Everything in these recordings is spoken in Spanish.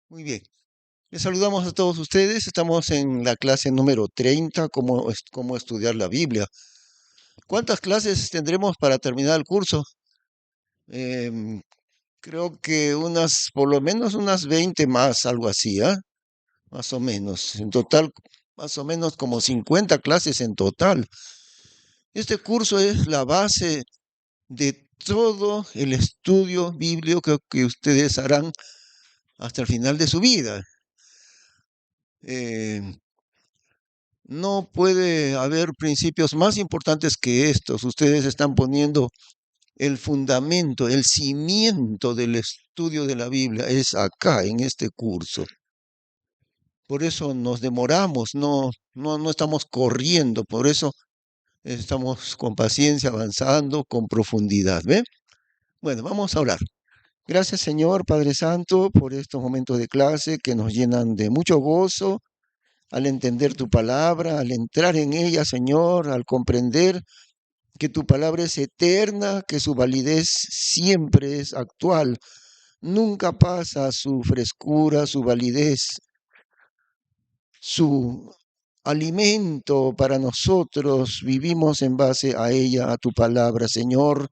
Muy bien. Les saludamos a todos ustedes. Estamos en la clase número 30, cómo estudiar la Biblia. ¿Cuántas clases tendremos para terminar el curso? Em, Creo que por lo menos unas 20 más, algo así, ¿ah? Más o menos. En total, más o menos como 50 clases en total. Este curso es la base de todo el estudio bíblico que ustedes harán hasta el final de su vida. Eh, No puede haber principios más importantes que estos. Ustedes están poniendo el fundamento, el cimiento del estudio de la Biblia. Es acá, en este curso. Por eso nos demoramos, no estamos corriendo. Por eso estamos con paciencia avanzando, con profundidad. ¿Ve? Bueno, vamos a orar. Gracias, Señor Padre Santo, por estos momentos de clase que nos llenan de mucho gozo al entender tu palabra, al entrar en ella, Señor, al comprender que tu palabra es eterna, que su validez siempre es actual, nunca pasa su frescura, su validez, su alimento para nosotros. Vivimos en base a ella, a tu palabra, Señor,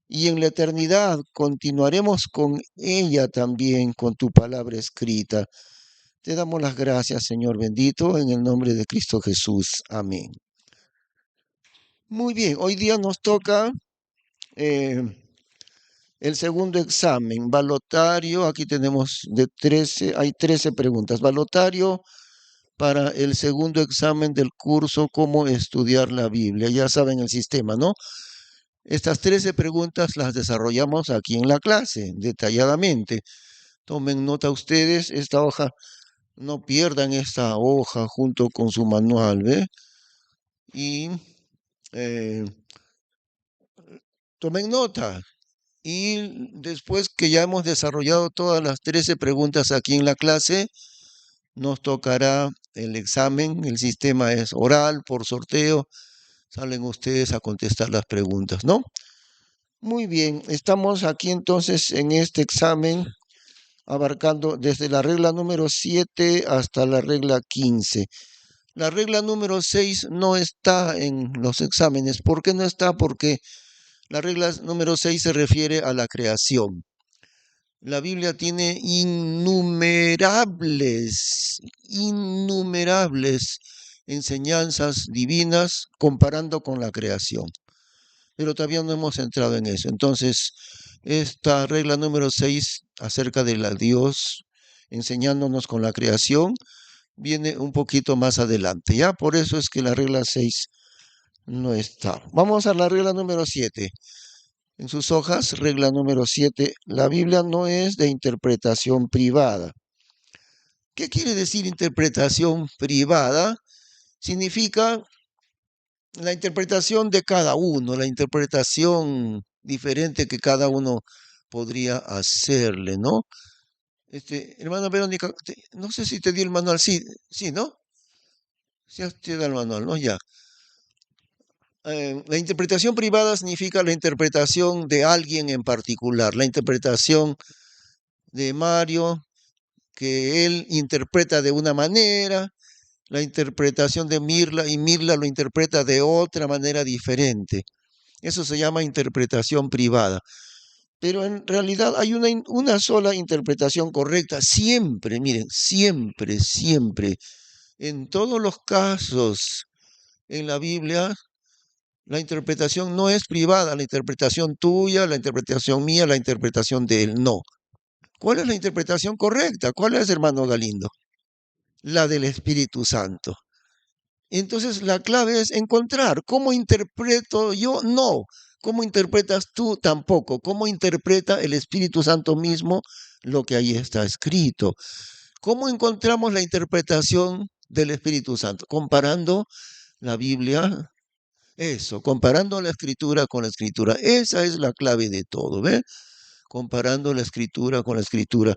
y en la eternidad continuaremos con ella también, con tu palabra escrita. Te damos las gracias, Señor bendito, en el nombre de Cristo Jesús. Amén. Muy bien, hoy día nos toca eh, el segundo examen, balotario. Aquí tenemos hay 13 preguntas. Balotario para el segundo examen del curso, cómo estudiar la Biblia. Ya saben el sistema, ¿no? Estas 13 preguntas las desarrollamos aquí en la clase, detalladamente. Tomen nota ustedes, esta hoja, no pierdan esta hoja junto con su manual, ¿ve? Y eh, tomen nota. Y después que ya hemos desarrollado todas las 13 preguntas aquí en la clase, nos tocará el examen. El sistema es oral, por sorteo. Salen ustedes a contestar las preguntas, ¿no? Muy bien, estamos aquí entonces en este examen abarcando desde la regla número 7 hasta la regla 15. La regla número 6 no está en los exámenes. ¿Por qué no está? Porque la regla número 6 se refiere a la creación. La Biblia tiene innumerables enseñanzas divinas comparando con la creación. Pero todavía no hemos entrado en eso. Entonces, esta regla número 6 acerca de la Dios enseñándonos con la creación viene un poquito más adelante. Ya por eso es que la regla 6 no está. Vamos a la regla número 7. En sus hojas, regla número 7, la Biblia no es de interpretación privada. ¿Qué quiere decir interpretación privada? Significa la interpretación de cada uno, la interpretación diferente que cada uno podría hacerle, ¿no? Hermana Verónica, no sé si te di el manual, sí, sí, ¿no? Sí, te da el manual, ¿no? Ya. La interpretación privada significa la interpretación de alguien en particular, la interpretación de Mario, que él interpreta de una manera, la interpretación de Mirla y Mirla lo interpreta de otra manera diferente. Eso se llama interpretación privada. Pero en realidad hay una sola interpretación correcta. Siempre, miren, siempre, siempre, en todos los casos en la Biblia, la interpretación no es privada, la interpretación tuya, la interpretación mía, la interpretación de él, no. ¿Cuál es la interpretación correcta? ¿Cuál es, hermano Galindo? La del Espíritu Santo. Entonces la clave es encontrar cómo interpreto yo, no. ¿Cómo interpretas tú? Tampoco. ¿Cómo interpreta el Espíritu Santo mismo lo que ahí está escrito? ¿Cómo encontramos la interpretación del Espíritu Santo? Comparando la Biblia, eso, comparando la escritura con la escritura. Esa es la clave de todo, ¿ve? Comparando la escritura con la escritura.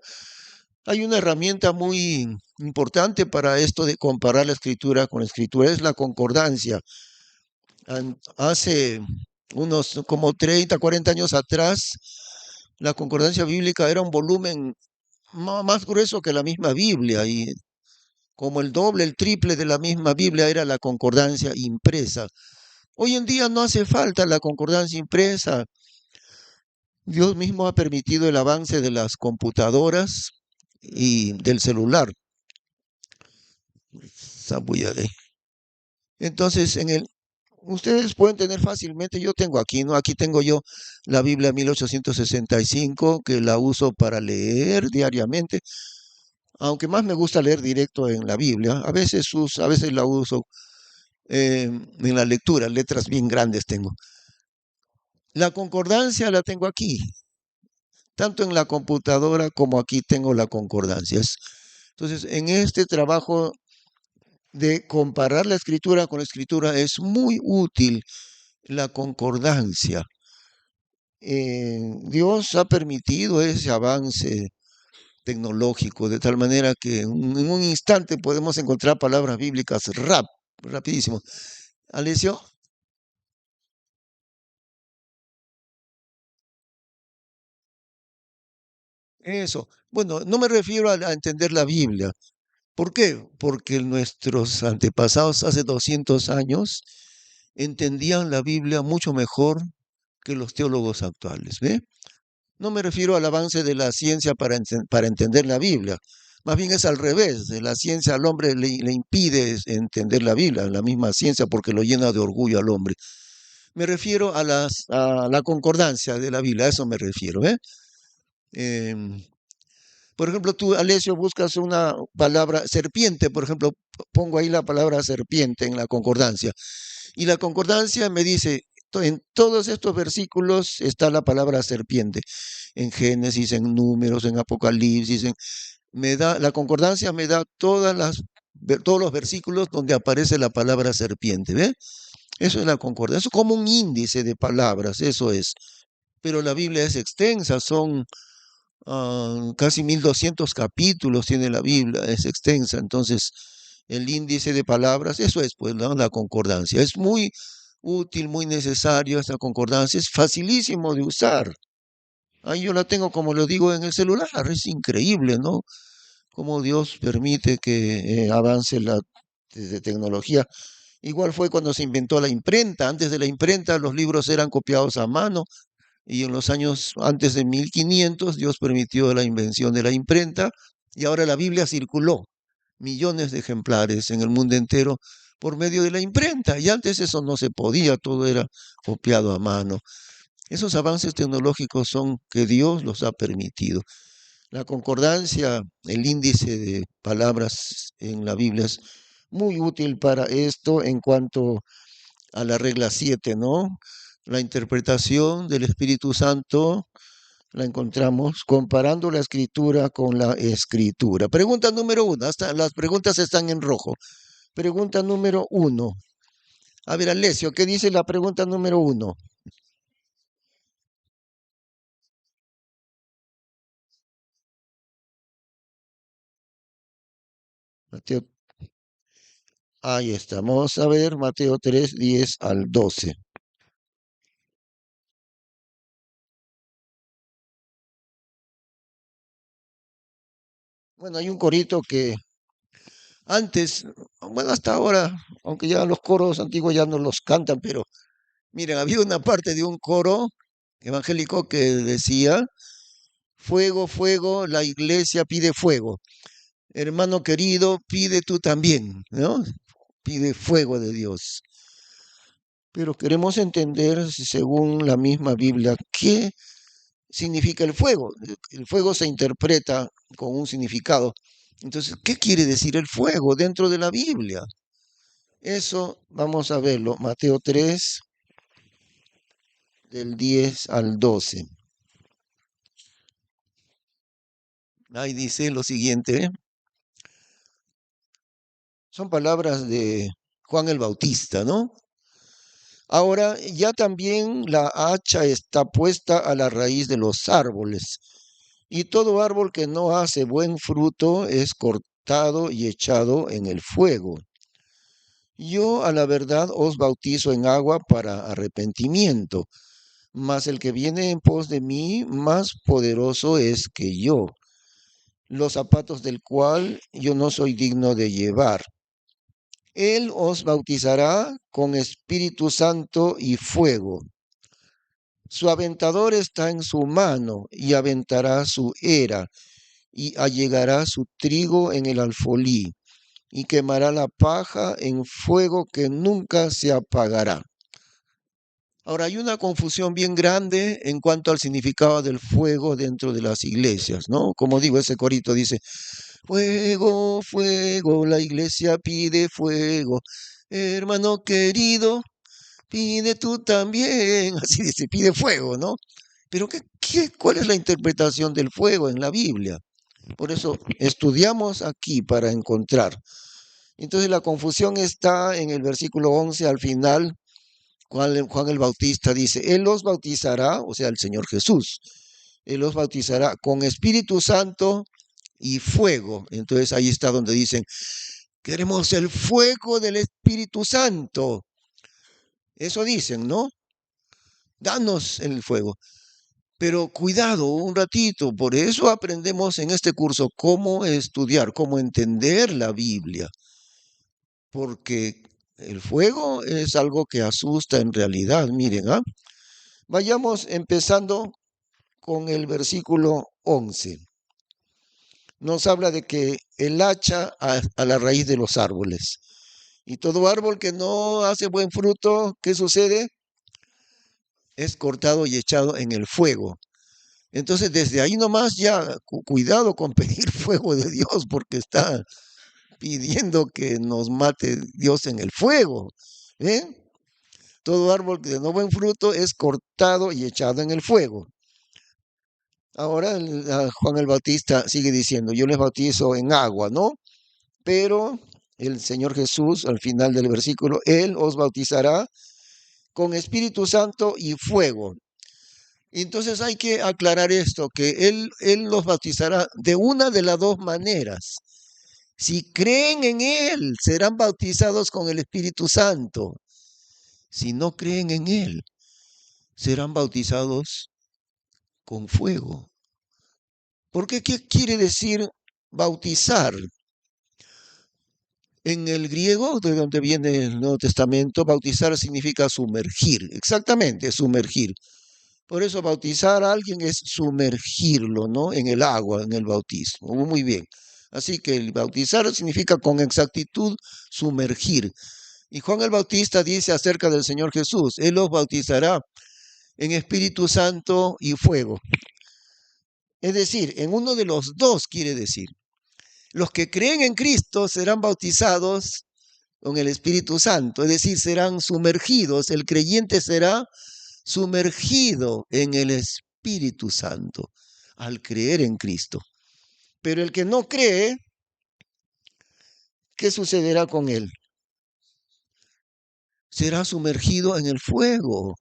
Hay una herramienta muy importante para esto de comparar la escritura con la escritura, es la concordancia. Hace unos como 30, 40 años atrás, la concordancia bíblica era un volumen más grueso que la misma Biblia, y como el doble, el triple de la misma Biblia era la concordancia impresa. Hoy en día no hace falta la concordancia impresa. Dios mismo ha permitido el avance de las computadoras y del celular. Zambuyale. Entonces, ustedes pueden tener fácilmente, yo tengo aquí, ¿no? Aquí tengo yo la Biblia 1865, que la uso para leer diariamente, aunque más me gusta leer directo en la Biblia. A veces la uso en la lectura, letras bien grandes tengo. La concordancia la tengo aquí, tanto en la computadora como aquí tengo la concordancia. Entonces, en este trabajo de comparar la escritura con la escritura es muy útil la concordancia. Dios ha permitido ese avance tecnológico de tal manera que en un instante podemos encontrar palabras bíblicas rapidísimo. Alessio, eso. Bueno, no me refiero a entender la Biblia. ¿Por qué? Porque nuestros antepasados hace 200 años entendían la Biblia mucho mejor que los teólogos actuales. ¿Ve? No me refiero al avance de la ciencia para entender la Biblia. Más bien es al revés. La ciencia al hombre le impide entender la Biblia, la misma ciencia, porque lo llena de orgullo al hombre. Me refiero a la concordancia de la Biblia, a eso me refiero. Em, por ejemplo, tú, Alessio, buscas una palabra, serpiente, por ejemplo, pongo ahí la palabra serpiente en la concordancia. Y la concordancia me dice, en todos estos versículos está la palabra serpiente. En Génesis, en Números, en Apocalipsis, la concordancia me da todos los versículos donde aparece la palabra serpiente, ¿ve? Eso es la concordancia, eso es como un índice de palabras, eso es. Pero la Biblia es extensa, son casi 1200 capítulos tiene la Biblia, es extensa, entonces el índice de palabras, eso es pues, ¿no? La concordancia. Es muy útil, muy necesario esta concordancia, es facilísimo de usar. Ahí yo la tengo, como lo digo, en el celular, es increíble, ¿no? Cómo Dios permite que avance la tecnología. Igual fue cuando se inventó la imprenta. Antes de la imprenta los libros eran copiados a mano y en los años antes de 1500 Dios permitió la invención de la imprenta y ahora la Biblia circuló millones de ejemplares en el mundo entero por medio de la imprenta. Y antes eso no se podía, todo era copiado a mano. Esos avances tecnológicos son que Dios los ha permitido. La concordancia, el índice de palabras en la Biblia es muy útil para esto en cuanto a la regla 7, ¿no? La interpretación del Espíritu Santo la encontramos comparando la escritura con la escritura. Pregunta número uno, hasta las preguntas están en rojo. Pregunta número uno. A ver, Alessio, ¿qué dice la pregunta número uno? Mateo, ahí está. Vamos a ver Mateo 3, 10 al 12. Bueno, hay un corito que antes, bueno, hasta ahora, aunque ya los coros antiguos ya no los cantan, pero miren, había una parte de un coro evangélico que decía, fuego, fuego, la iglesia pide fuego. Hermano querido, pide tú también, ¿no? Pide fuego de Dios. Pero queremos entender, según la misma Biblia, qué significa el fuego. El fuego se interpreta con un significado. Entonces, ¿qué quiere decir el fuego dentro de la Biblia? Eso vamos a verlo. Mateo 3, del 10 al 12. Ahí dice lo siguiente. Son palabras de Juan el Bautista, ¿no? Ahora ya también la hacha está puesta a la raíz de los árboles, y todo árbol que no hace buen fruto es cortado y echado en el fuego. Yo a la verdad os bautizo en agua para arrepentimiento, mas el que viene en pos de mí más poderoso es que yo, los zapatos del cual yo no soy digno de llevar. Él os bautizará con Espíritu Santo y fuego. Su aventador está en su mano y aventará su era y allegará su trigo en el alfolí y quemará la paja en fuego que nunca se apagará. Ahora, hay una confusión bien grande en cuanto al significado del fuego dentro de las iglesias, ¿no? Como digo, ese corito dice, fuego, fuego, la iglesia pide fuego. Hermano querido, pide tú también. Así dice, pide fuego, ¿no? Pero ¿cuál es la interpretación del fuego en la Biblia? Por eso estudiamos aquí para encontrar. Entonces la confusión está en el versículo 11 al final. Juan el Bautista dice, Él los bautizará, o sea, el Señor Jesús, Él los bautizará con Espíritu Santo y fuego. Entonces ahí está donde dicen, queremos el fuego del Espíritu Santo. Eso dicen, ¿no? Danos el fuego. Pero cuidado un ratito, por eso aprendemos en este curso cómo estudiar, cómo entender la Biblia, porque el fuego es algo que asusta en realidad, miren, ¿ah? Vayamos empezando con el versículo 11. Nos habla de que el hacha a la raíz de los árboles. Y todo árbol que no hace buen fruto, ¿qué sucede? Es cortado y echado en el fuego. Entonces, desde ahí nomás ya cuidado con pedir fuego de Dios, porque está pidiendo que nos mate Dios en el fuego. ¿Eh? Todo árbol de no buen fruto es cortado y echado en el fuego. Ahora Juan el Bautista sigue diciendo, yo les bautizo en agua, ¿no? Pero el Señor Jesús, al final del versículo, Él os bautizará con Espíritu Santo y fuego. Entonces hay que aclarar esto, que Él los bautizará de una de las dos maneras. Si creen en Él, serán bautizados con el Espíritu Santo. Si no creen en Él, serán bautizados con fuego. ¿Por qué? ¿Qué quiere decir bautizar? En el griego, de donde viene el Nuevo Testamento, bautizar significa sumergir. Exactamente, sumergir. Por eso bautizar a alguien es sumergirlo, ¿no? En el agua, en el bautismo. Muy bien. Así que el bautizar significa con exactitud sumergir. Y Juan el Bautista dice acerca del Señor Jesús, Él los bautizará en Espíritu Santo y fuego. Es decir, en uno de los dos quiere decir. Los que creen en Cristo serán bautizados con el Espíritu Santo, es decir, serán sumergidos, el creyente será sumergido en el Espíritu Santo al creer en Cristo. Pero el que no cree, ¿qué sucederá con él? Será sumergido en el fuego.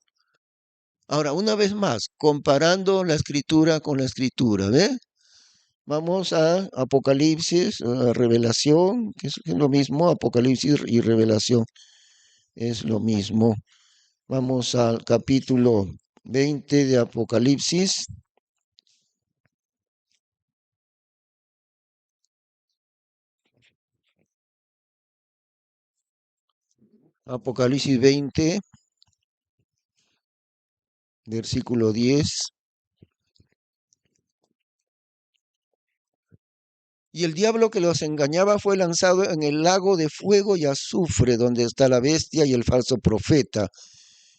Ahora, una vez más, comparando la escritura con la escritura, ¿ve? Vamos a Apocalipsis, a Revelación, que es lo mismo, Apocalipsis y Revelación es lo mismo. Vamos al capítulo 20 de Apocalipsis. Apocalipsis 20, versículo 10. Y el diablo que los engañaba fue lanzado en el lago de fuego y azufre, donde está la bestia y el falso profeta,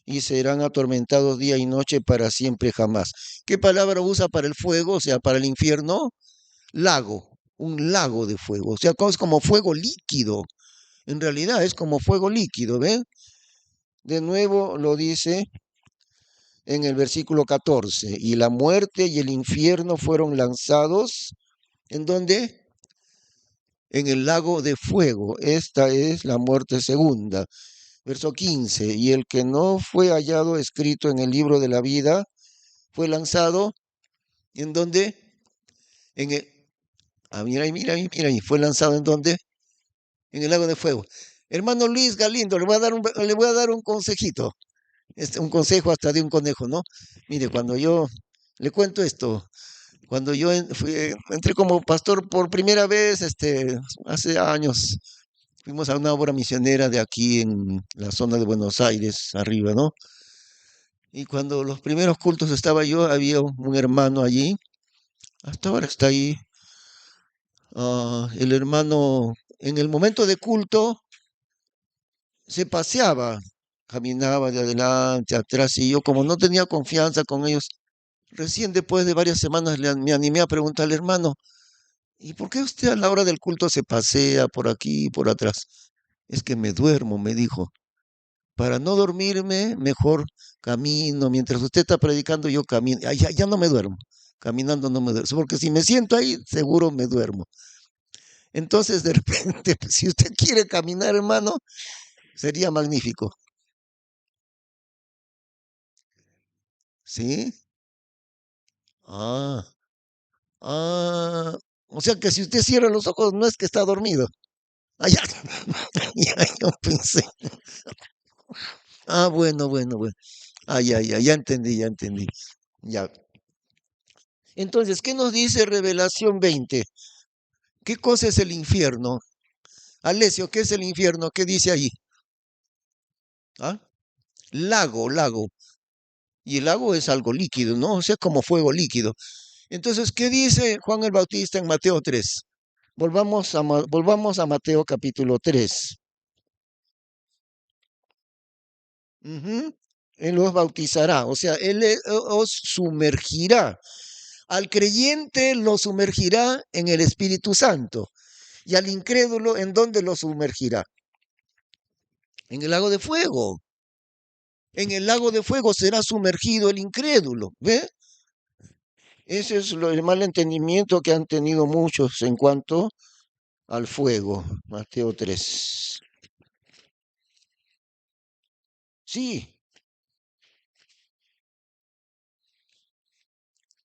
y serán atormentados día y noche para siempre jamás. ¿Qué palabra usa para el fuego? O sea, para el infierno, lago, un lago de fuego. O sea, es como fuego líquido. En realidad es como fuego líquido, ¿ven? De nuevo lo dice en el versículo 14. Y la muerte y el infierno fueron lanzados. ¿En dónde? En el lago de fuego. Esta es la muerte segunda. Verso 15. Y el que no fue hallado escrito en el libro de la vida fue lanzado. ¿En dónde? En el. Ah, mira, y fue lanzado en dónde? En el lago de fuego. Hermano Luis Galindo, le voy a dar un consejito. Un consejo hasta de un conejo, ¿no? Mire, cuando yo le cuento esto, Cuando yo entré como pastor por primera vez, hace años, fuimos a una obra misionera de aquí en la zona de Buenos Aires, arriba, ¿no? Y cuando los primeros cultos estaba yo, había un hermano allí, hasta ahora está ahí. El hermano, en el momento de culto, se paseaba, caminaba de adelante, atrás, y yo como no tenía confianza con ellos, recién después de varias semanas me animé a preguntarle, hermano, ¿y por qué usted a la hora del culto se pasea por aquí y por atrás? Es que me duermo, me dijo. Para no dormirme, mejor camino. Mientras usted está predicando, yo camino. Ya no me duermo. Caminando no me duermo. Porque si me siento ahí, seguro me duermo. Entonces, de repente, si usted quiere caminar, hermano, sería magnífico. ¿Sí? Ah, ah. O sea que si usted cierra los ojos, no es que está dormido. Ah, ya, ya, yo pensé. Ah, bueno. Ya entendí, ya entendí. Ya. Entonces, ¿qué nos dice Revelación 20? ¿Qué cosa es el infierno? Alessio, ¿qué es el infierno? ¿Qué dice ahí? ¿Ah? Lago. Y el lago es algo líquido, ¿no? O sea, como fuego líquido. Entonces, ¿qué dice Juan el Bautista en Mateo 3? Volvamos a Mateo capítulo 3. Ujú. Él los bautizará, o sea, os sumergirá. Al creyente lo sumergirá en el Espíritu Santo y al incrédulo, ¿en dónde lo sumergirá? En el lago de fuego. En el lago de fuego será sumergido el incrédulo. ¿Ve? Ese es el mal entendimiento que han tenido muchos en cuanto al fuego. Mateo 3. Sí,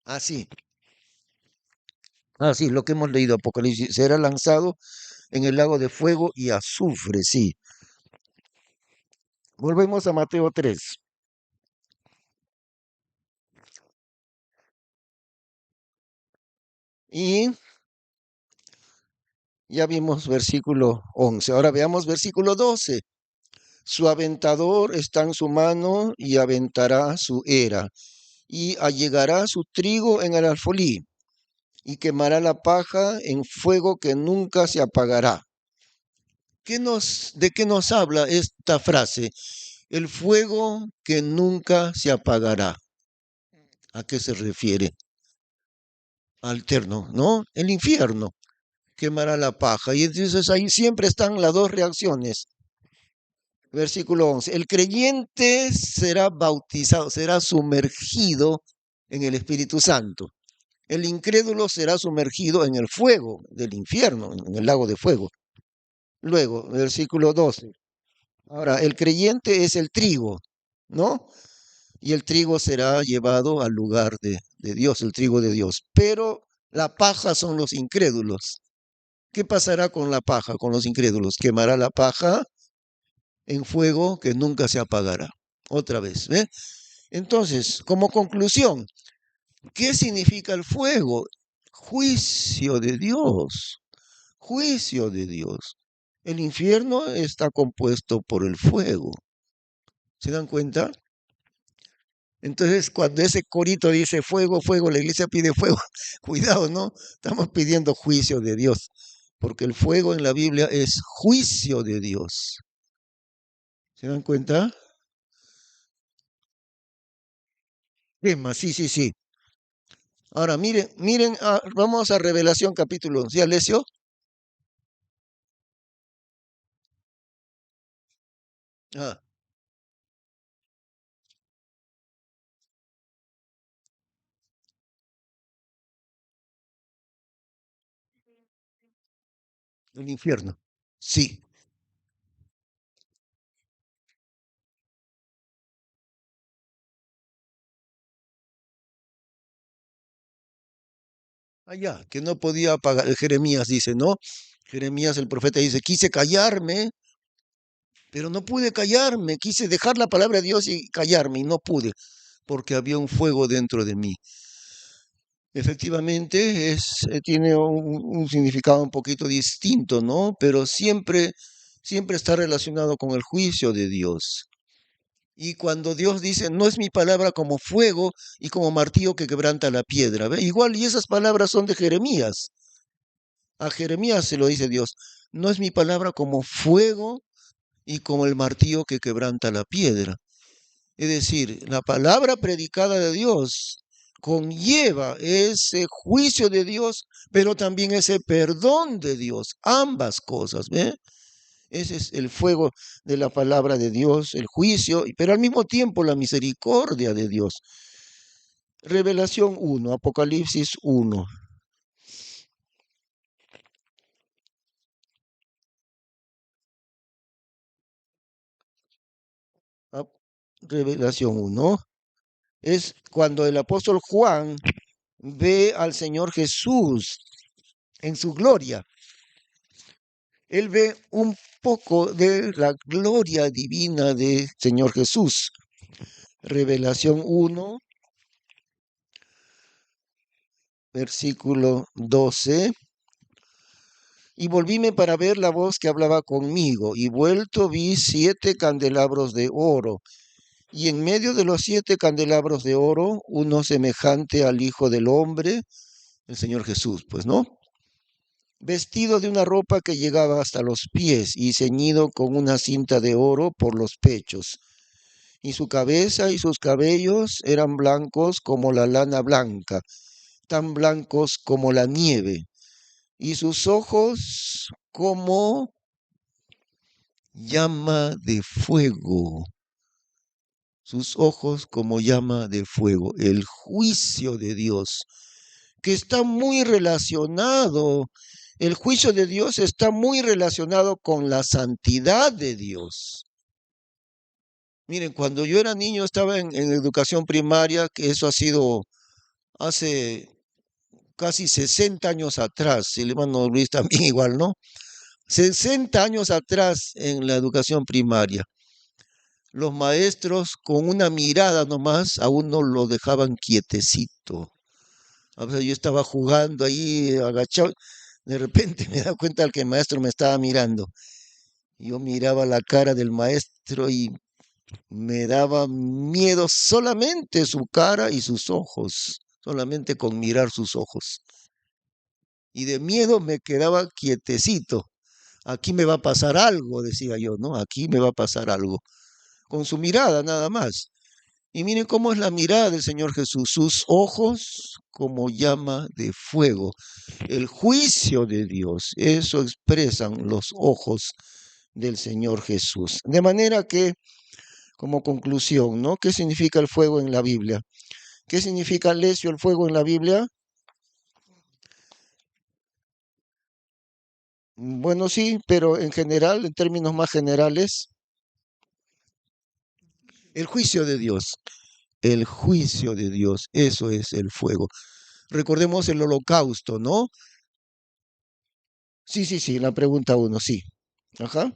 así. Así, lo que hemos leído Apocalipsis. Será lanzado en el lago de fuego y azufre, sí. Volvemos a Mateo 3. Y ya vimos versículo 11. Ahora veamos versículo 12. Su aventador está en su mano y aventará su era, y allegará su trigo en el alfolí, y quemará la paja en fuego que nunca se apagará. ¿De qué nos habla esta frase? El fuego que nunca se apagará. ¿A qué se refiere? Alterno, ¿no? El infierno quemará la paja. Y entonces ahí siempre están las dos reacciones. Versículo 11. El creyente será bautizado, será sumergido en el Espíritu Santo. El incrédulo será sumergido en el fuego del infierno, en el lago de fuego. Luego, versículo 12. Ahora, el creyente es el trigo, ¿no? Y el trigo será llevado al lugar de Dios, el trigo de Dios. Pero la paja son los incrédulos. ¿Qué pasará con la paja, con los incrédulos? Quemará la paja en fuego que nunca se apagará. Otra vez, ¿eh? Entonces, como conclusión, ¿qué significa el fuego? Juicio de Dios, juicio de Dios. El infierno está compuesto por el fuego. ¿Se dan cuenta? Entonces, cuando ese corito dice fuego, la iglesia pide fuego. Cuidado, ¿no? Estamos pidiendo juicio de Dios, porque el fuego en la Biblia es juicio de Dios. ¿Se dan cuenta? Tema, sí. Ahora, miren, vamos a Revelación capítulo 11. ¿Ya, Alessio? Ah, el infierno. Sí. Allá, que no podía apagar. Jeremías dice, ¿no? Jeremías, el profeta, dice, quise callarme, pero no pude callarme. Quise dejar la palabra de Dios y callarme, y no pude, porque había un fuego dentro de mí. Efectivamente, tiene un significado un poquito distinto, ¿no? Pero siempre está relacionado con el juicio de Dios. Y cuando Dios dice, no es mi palabra como fuego y como martillo que quebranta la piedra, ¿ve? Igual, y esas palabras son de Jeremías. A Jeremías se lo dice Dios, no es mi palabra como fuego y como el martillo que quebranta la piedra. Es decir, la palabra predicada de Dios conlleva ese juicio de Dios, pero también ese perdón de Dios, ambas cosas, ¿ve? Ese es el fuego de la palabra de Dios, el juicio, pero al mismo tiempo la misericordia de Dios. Revelación 1, Apocalipsis 1. Revelación 1 es cuando el apóstol Juan ve al Señor Jesús en su gloria. Él ve un poco de la gloria divina del Señor Jesús. Revelación 1, versículo 12. Y volvíme para ver la voz que hablaba conmigo, y vuelto vi 7 candelabros de oro, y en medio de los 7 candelabros de oro, uno semejante al Hijo del Hombre, el Señor Jesús, pues, ¿no? Vestido de una ropa que llegaba hasta los pies y ceñido con una cinta de oro por los pechos. Y su cabeza y sus cabellos eran blancos como la lana blanca, tan blancos como la nieve, y sus ojos como llama de fuego, sus ojos como llama de fuego, el juicio de Dios, que está muy relacionado, el juicio de Dios está muy relacionado con la santidad de Dios. Miren, cuando yo era niño estaba en educación primaria, que eso ha sido hace casi 60 años atrás, si el hermano Luis también igual, ¿no? 60 años atrás en la educación primaria. Los maestros con una mirada nomás a uno lo dejaban quietecito. A veces yo estaba jugando ahí agachado, de repente me da cuenta que el maestro me estaba mirando. Yo miraba la cara del maestro y me daba miedo solamente su cara y sus ojos, solamente con mirar sus ojos. Y de miedo me quedaba quietecito. Aquí me va a pasar algo, decía yo, ¿no? Aquí me va a pasar algo. Con su mirada nada más. Y miren cómo es la mirada del Señor Jesús, sus ojos como llama de fuego, el juicio de Dios, eso expresan los ojos del Señor Jesús. De manera que, como conclusión, ¿no? ¿Qué significa el fuego en la Biblia? ¿Qué significa, Lesio, el fuego en la Biblia? Bueno, sí, pero en general, en términos más generales, el juicio de Dios, el juicio de Dios, eso es el fuego. Recordemos el holocausto, ¿no? Sí, sí, sí, la pregunta uno, sí. Ajá.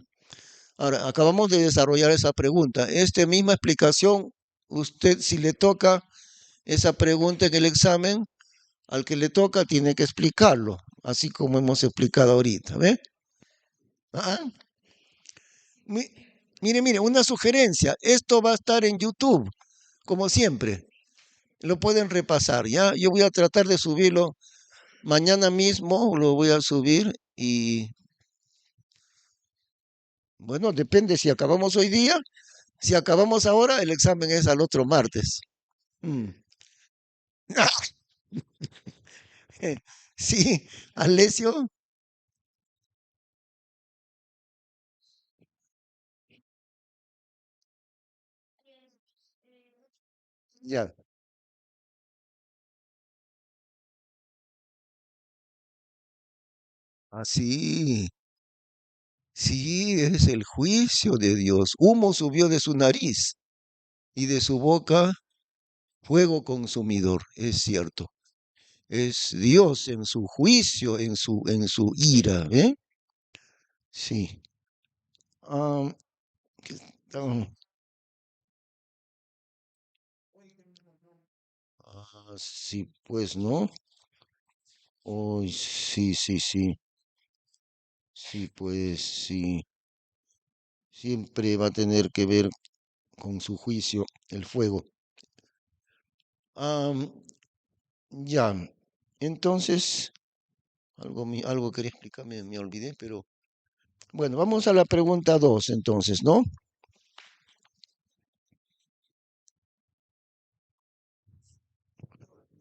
Ahora, acabamos de desarrollar esa pregunta. Esta misma explicación, usted si le toca esa pregunta en el examen, al que le toca tiene que explicarlo, así como hemos explicado ahorita, ¿ve? Ah, mi- mire, una sugerencia. Esto va a estar en YouTube, como siempre. Lo pueden repasar, ¿ya? Yo voy a tratar de subirlo mañana mismo, lo voy a subir y, bueno, depende si acabamos hoy día. Si acabamos ahora, el examen es al otro martes. Mm. Sí, Alessio, ya. Así, sí, es el juicio de Dios. Humo subió de su nariz y de su boca fuego consumidor, es cierto. Es Dios en su juicio, en su ira, ¿eh? Sí. Ah, ¿qué- ah, sí, pues, ¿no? Oh, sí, sí, sí. Sí, pues sí. Siempre va a tener que ver con su juicio el fuego. Am, ya. Entonces, algo quería explicarme, me olvidé, pero bueno, vamos a la pregunta 2 entonces, ¿no?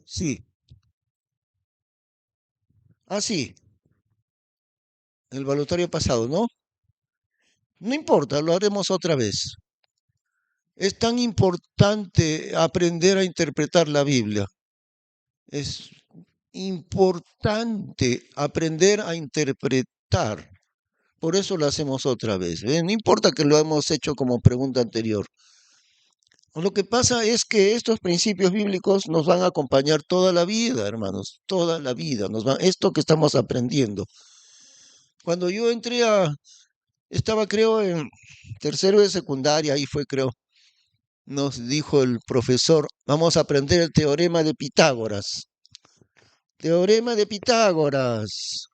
Sí. Ah, sí, el balotario pasado, ¿no? No importa, lo haremos otra vez. Es tan importante aprender a interpretar la Biblia. Es importante aprender a interpretar. Por eso lo hacemos otra vez. ¿Eh? No importa que lo hemos hecho como pregunta anterior. Lo que pasa es que estos principios bíblicos nos van a acompañar toda la vida, hermanos, toda la vida. Esto que estamos aprendiendo. Cuando yo estaba creo en tercero de secundaria, ahí fue creo, nos dijo el profesor, vamos a aprender el teorema de Pitágoras. Teorema de Pitágoras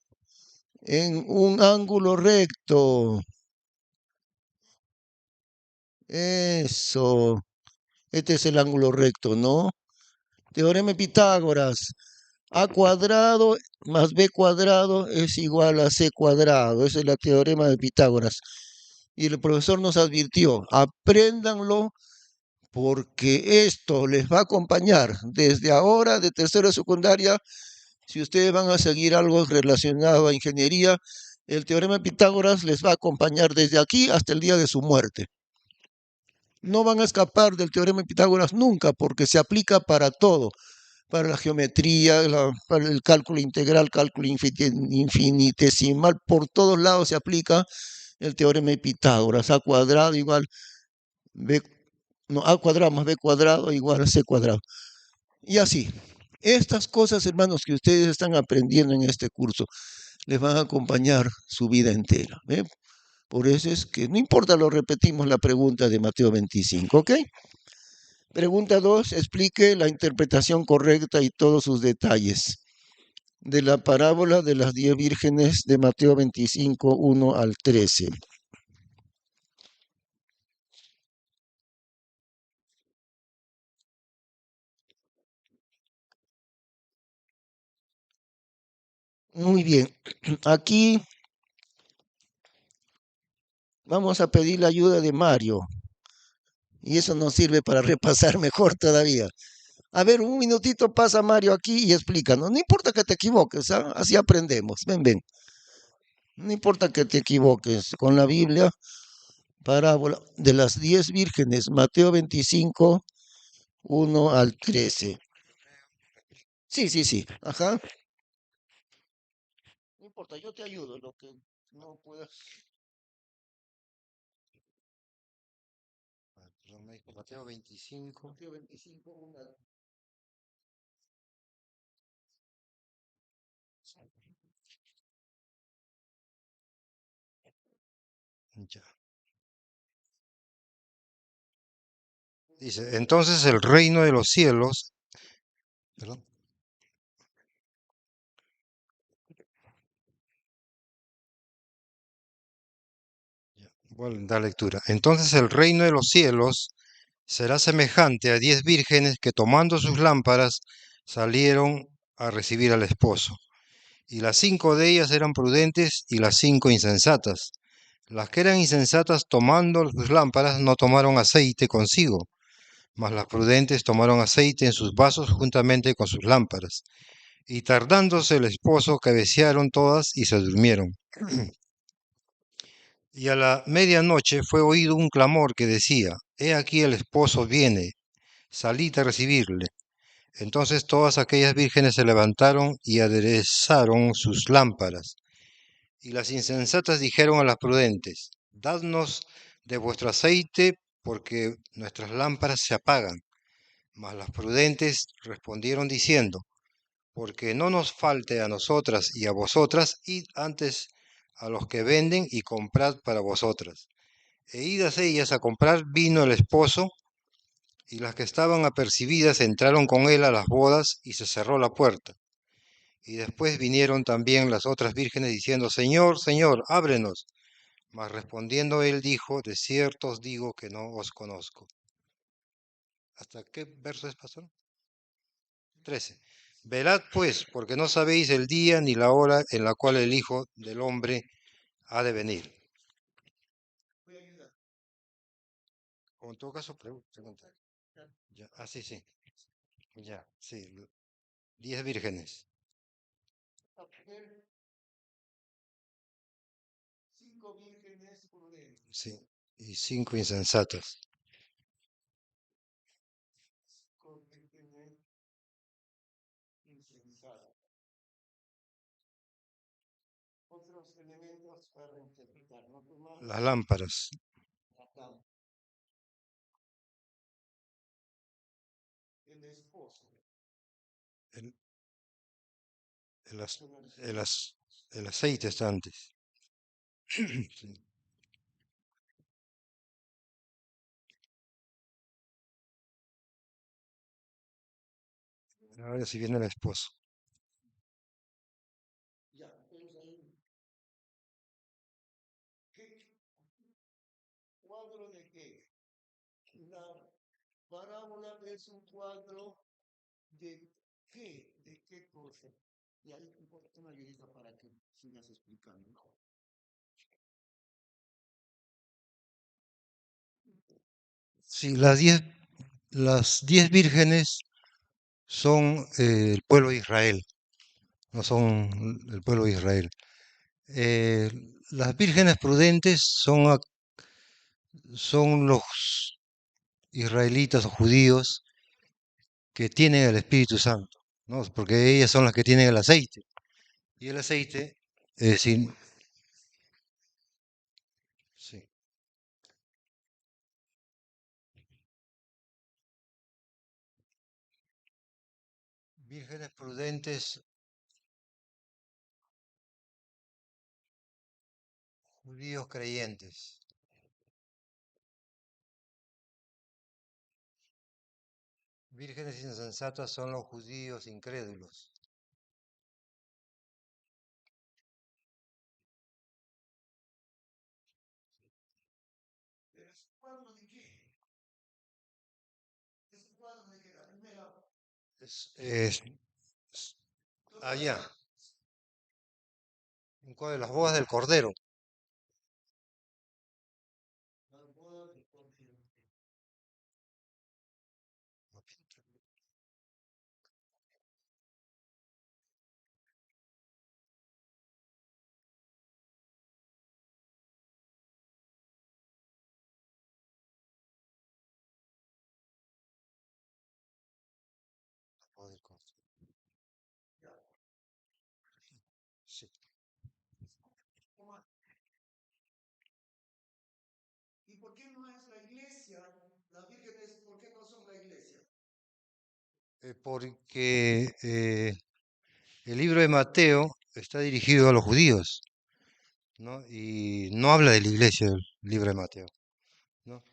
en un ángulo recto. Eso. Este es el ángulo recto, ¿no? Teorema de Pitágoras. A cuadrado más b cuadrado es igual a c cuadrado. Ese es el teorema de Pitágoras. Y el profesor nos advirtió, apréndanlo porque esto les va a acompañar desde ahora, de tercero de secundaria. Si ustedes van a seguir algo relacionado a ingeniería, el teorema de Pitágoras les va a acompañar desde aquí hasta el día de su muerte. No van a escapar del teorema de Pitágoras nunca porque se aplica para todo, para la geometría, para el cálculo integral, cálculo infinitesimal, por todos lados se aplica el teorema de Pitágoras. A cuadrado igual b, no, a cuadrado más b cuadrado igual a c cuadrado. Y así, estas cosas, hermanos, que ustedes están aprendiendo en este curso, les van a acompañar su vida entera. ¿Eh? Por eso es que no importa, lo repetimos la pregunta de Mateo 25, ¿ok? Pregunta 2, explique la interpretación correcta y todos sus detalles de la parábola de las 10 vírgenes de Mateo 25, 1 al 13. Muy bien, aquí vamos a pedir la ayuda de Mario y eso nos sirve para repasar mejor todavía. A ver, un minutito pasa Mario aquí y explícanos. No importa que te equivoques, ¿ah? Así aprendemos. Ven, ven. No importa que te equivoques. Con la Biblia, parábola de las 10 vírgenes, Mateo 25, 1 al 13. Sí, sí, sí. Ajá. No importa, yo te ayudo. Lo que no puedas. Perdón, me dijo Mateo 25. Mateo 25, 1 al... Ya. Dice, entonces el reino de los cielos, perdón, ya, voy a dar lectura. Entonces el reino de los cielos será semejante a 10 vírgenes que tomando sus lámparas salieron a recibir al esposo. Y las 5 de ellas eran prudentes y las 5 insensatas. Las que eran insensatas tomando sus lámparas no tomaron aceite consigo, mas las prudentes tomaron aceite en sus vasos juntamente con sus lámparas. Y tardándose el esposo, cabecearon todas y se durmieron. Y a la medianoche fue oído un clamor que decía, He aquí el esposo viene, salid a recibirle. Entonces todas aquellas vírgenes se levantaron y aderezaron sus lámparas. Y las insensatas dijeron a las prudentes, Dadnos de vuestro aceite, porque nuestras lámparas se apagan. Mas las prudentes respondieron diciendo, Porque no nos falte a nosotras y a vosotras, id antes a los que venden y comprad para vosotras. E idas ellas a comprar vino el esposo, y las que estaban apercibidas entraron con él a las bodas y se cerró la puerta. Y después vinieron también las otras vírgenes diciendo, Señor, Señor, ábrenos. Mas respondiendo él dijo, de cierto os digo que no os conozco. ¿Hasta qué verso es, pastor? 13. Velad pues, porque no sabéis el día ni la hora en la cual el Hijo del Hombre ha de venir. O en todo caso, pregunta. Ya. Ah, sí, sí. Ya, sí. 10 vírgenes. Cinco vírgenes prudentes. Sí. Y 5 insensatas. Cinco vírgenes insensatas. Otros elementos para interpretar, ¿no? Las lámparas. El esposo. El, el, as- el as- el aceite está antes. Sí. Ahora si viene el esposo. Ya, entonces ahí. ¿Qué cuadro de qué? La parábola es un cuadro de qué, de qué cosa. Y ahí una ayudita para que sigas explicando. Sí, las 10 vírgenes son el pueblo de Israel, no son el pueblo de Israel. Eh, las vírgenes prudentes son los israelitas o judíos que tienen el Espíritu Santo, ¿no? Porque ellas son las que tienen el aceite. Y el aceite, sin, sí, vírgenes prudentes, judíos creyentes. Vírgenes insensatas son los judíos incrédulos. ¿Es cuadro de qué? Es un cuadro de que la primera. Es allá, en cuál de las bodas del Cordero. Las bodas de Cordero. Ya. Sí. Toma. ¿Y por qué no es la iglesia? Las vírgenes, ¿por qué no son la iglesia? Porque el libro de Mateo está dirigido a los judíos, ¿no? Y no habla de la iglesia el libro de Mateo, ¿no?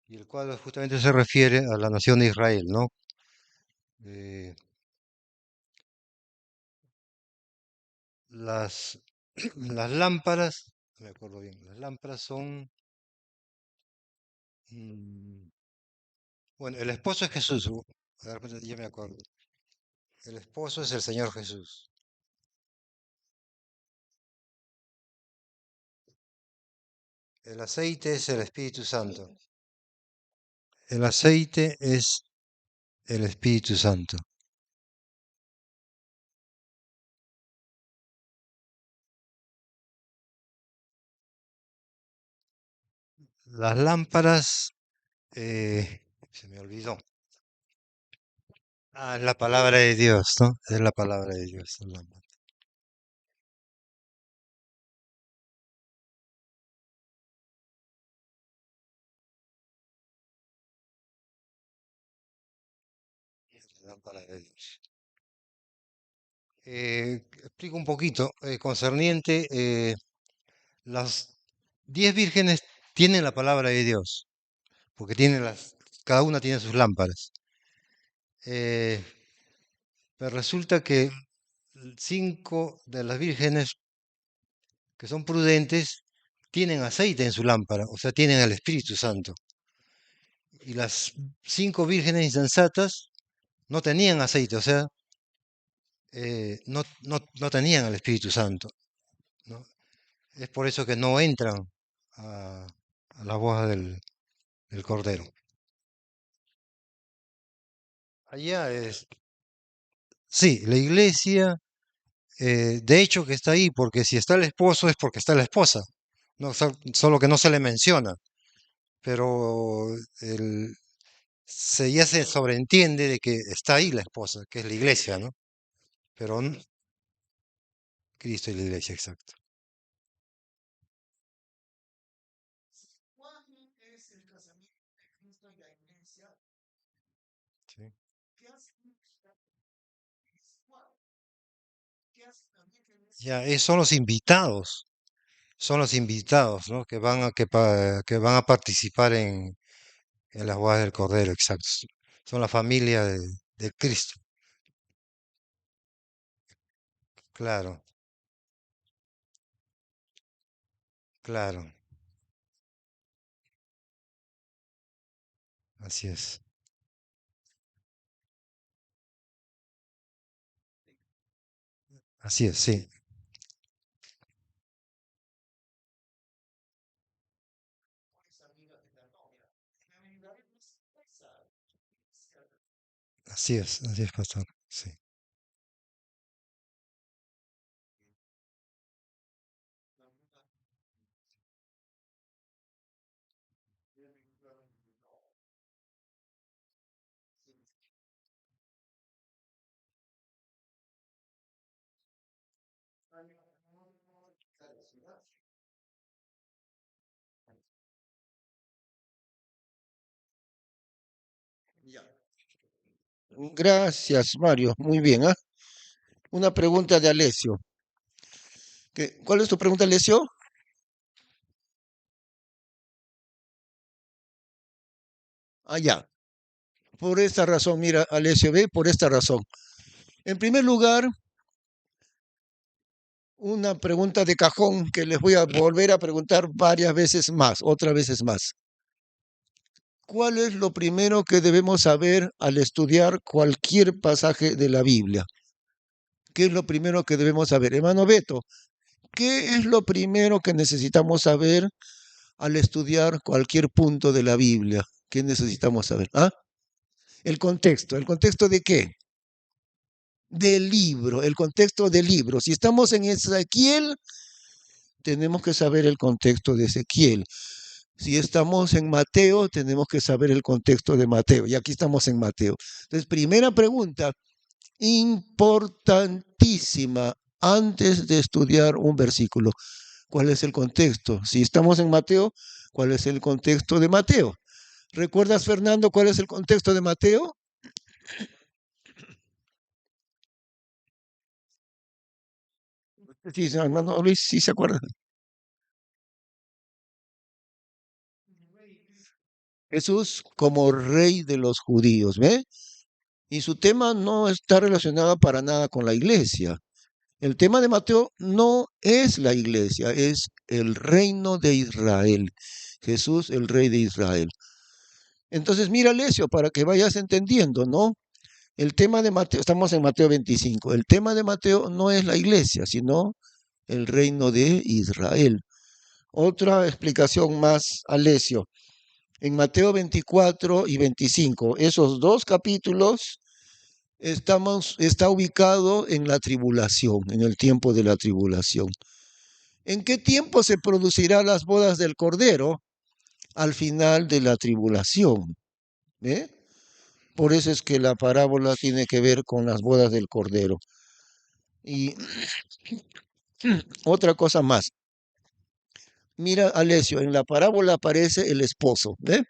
Y el cual justamente se refiere a la nación de Israel, ¿no? Eh, las, las lámparas, no me acuerdo bien, las lámparas son, mm, bueno, el esposo es Jesús, a ver, ya me acuerdo. El esposo es el Señor Jesús. El aceite es el Espíritu Santo. El aceite es el Espíritu Santo. Las lámparas, se me olvidó. Ah, es la palabra de Dios, ¿no? Es la palabra de Dios. La lámpara. La lámpara de Dios. Explico un poquito, concerniente, las 10 vírgenes tienen la palabra de Dios, porque cada una tiene sus lámparas. Pero resulta que cinco de las vírgenes que son prudentes tienen aceite en su lámpara, o sea, tienen el Espíritu Santo. Y las cinco vírgenes insensatas no tenían aceite, o sea, no tenían el Espíritu Santo, ¿no? Es por eso que no entran a, a la boda del Cordero. Allá es, sí, la iglesia, de hecho que está ahí, porque si está el esposo es porque está la esposa, no, solo que no se le menciona, pero ya se sobreentiende de que está ahí la esposa, que es la iglesia, ¿no? Pero Cristo y la iglesia, exacto. ¿Cuándo es el casamiento de Cristo y la iglesia? Sí. ¿Qué hace ¿Qué hace la Virgen Ya, son los invitados, ¿no? Que van que van a participar en las bodas del Cordero, exacto. Son la familia de Cristo, claro, claro, así es, así es, sí, así es, pastor, sí, Ya. Gracias, Mario. Muy bien, ¿ah? Una pregunta de Alessio. ¿Cuál es tu pregunta, Alessio? Ah, ya. Por esta razón, mira, Alessio, ve, por esta razón. En primer lugar, una pregunta de cajón que les voy a volver a preguntar varias veces más, otras veces más. ¿Cuál es lo primero que debemos saber al estudiar cualquier pasaje de la Biblia? ¿Qué es lo primero que debemos saber? Hermano Beto, ¿qué es lo primero que necesitamos saber al estudiar cualquier punto de la Biblia? ¿Qué necesitamos saber? ¿Ah? ¿El contexto de qué? Del libro, el contexto del libro. Si estamos en Ezequiel, tenemos que saber el contexto de Ezequiel. Si estamos en Mateo, tenemos que saber el contexto de Mateo. Y aquí estamos en Mateo. Entonces, primera pregunta, importantísima, antes de estudiar un versículo. ¿Cuál es el contexto? Si estamos en Mateo, ¿cuál es el contexto de Mateo? ¿Recuerdas, Fernando, cuál es el contexto de Mateo? Sí, hermano Luis, sí se acuerda. Jesús como rey de los judíos, ¿ve? Y su tema no está relacionado para nada con la iglesia. El tema de Mateo no es la iglesia, es el reino de Israel. Jesús, el rey de Israel. Entonces, mira, Lesio, para que vayas entendiendo, ¿no? El tema de Mateo, estamos en Mateo 25, el tema de Mateo no es la iglesia, sino el reino de Israel. Otra explicación más, Alesio. En Mateo 24 y 25, esos dos capítulos está ubicado en la tribulación, en el tiempo de la tribulación. ¿En qué tiempo se producirán las bodas del Cordero? Al final de la tribulación. ¿Eh? Por eso es que la parábola tiene que ver con las bodas del Cordero. Y otra cosa más. Mira, Alessio, en la parábola aparece el esposo. ¿Eh?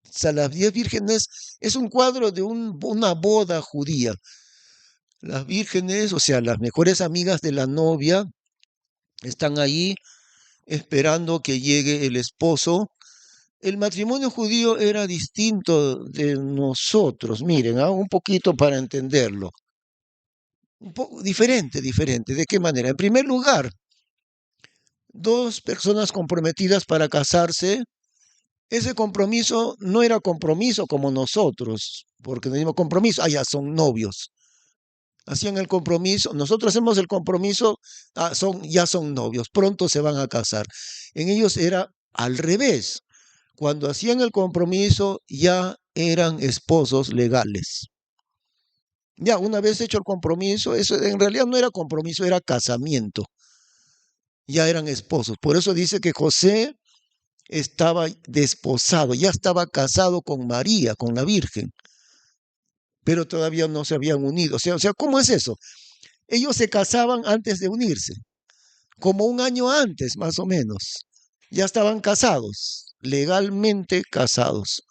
O sea, las 10 vírgenes es un cuadro de una boda judía. Las vírgenes, o sea, las mejores amigas de la novia, están ahí esperando que llegue el esposo. El matrimonio judío era distinto de nosotros, miren, un poquito para entenderlo. un poco diferente. ¿De qué manera? En primer lugar, dos personas comprometidas para casarse, ese compromiso no era compromiso como nosotros, porque decimos compromiso, ya son novios. Hacían el compromiso, nosotros hacemos el compromiso, ya son novios, pronto se van a casar. En ellos era al revés. Cuando hacían el compromiso ya eran esposos legales. Ya una vez hecho el compromiso, eso en realidad no era compromiso, era casamiento. Ya eran esposos. Por eso dice que José estaba desposado, ya estaba casado con María, con la Virgen, pero todavía no se habían unido. O sea, ¿cómo es eso? Ellos se casaban antes de unirse, como un año antes, más o menos. Ya estaban casados, legalmente casados,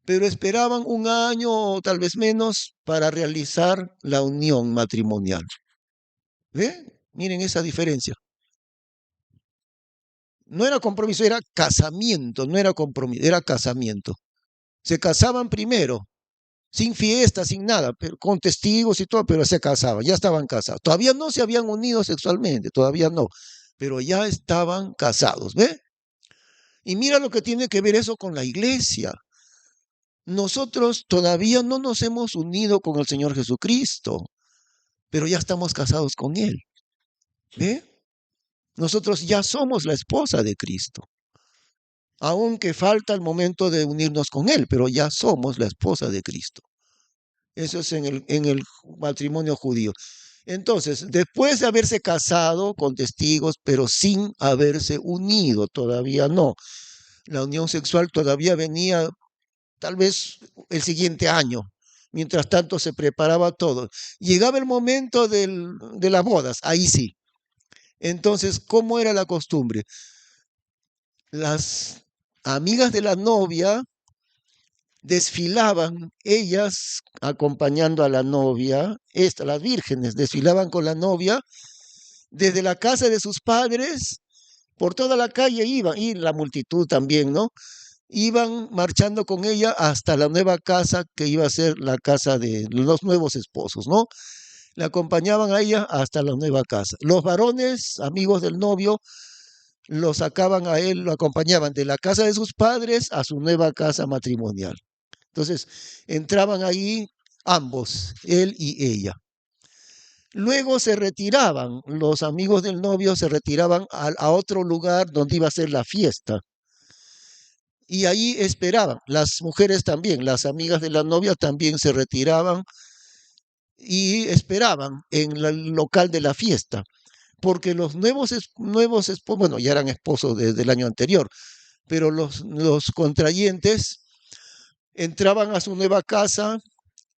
pero esperaban un año o tal vez menos para realizar la unión matrimonial. ¿Ve? Miren esa diferencia. No era compromiso, era casamiento, no era compromiso, era casamiento. Se casaban primero, sin fiesta, sin nada, pero con testigos y todo, pero se casaban, ya estaban casados. Todavía no se habían unido sexualmente, todavía no, pero ya estaban casados, ¿ve? Y mira lo que tiene que ver eso con la iglesia. Nosotros todavía no nos hemos unido con el Señor Jesucristo, pero ya estamos casados con Él, ¿ve? Nosotros ya somos la esposa de Cristo, aunque falta el momento de unirnos con Él, pero ya somos la esposa de Cristo. Eso es en el matrimonio judío. Entonces, después de haberse casado con testigos, pero sin haberse unido, todavía no. La unión sexual todavía venía tal vez el siguiente año. Mientras tanto se preparaba todo. Llegaba el momento de las bodas, ahí sí. Entonces, ¿cómo era la costumbre? Las amigas de la novia desfilaban, ellas acompañando a la novia, las vírgenes desfilaban con la novia desde la casa de sus padres, por toda la calle iban, y la multitud también, ¿no? Iban marchando con ella hasta la nueva casa que iba a ser la casa de los nuevos esposos, ¿no? Le acompañaban a ella hasta la nueva casa. Los varones, amigos del novio, lo sacaban a él, lo acompañaban de la casa de sus padres a su nueva casa matrimonial. Entonces, entraban ahí ambos, él y ella. Luego se retiraban, los amigos del novio se retiraban a otro lugar donde iba a ser la fiesta. Y ahí esperaban, las mujeres también, las amigas de la novia también se retiraban y esperaban en el local de la fiesta, porque los nuevos esposos, bueno, ya eran esposos desde el año anterior, pero los contrayentes entraban a su nueva casa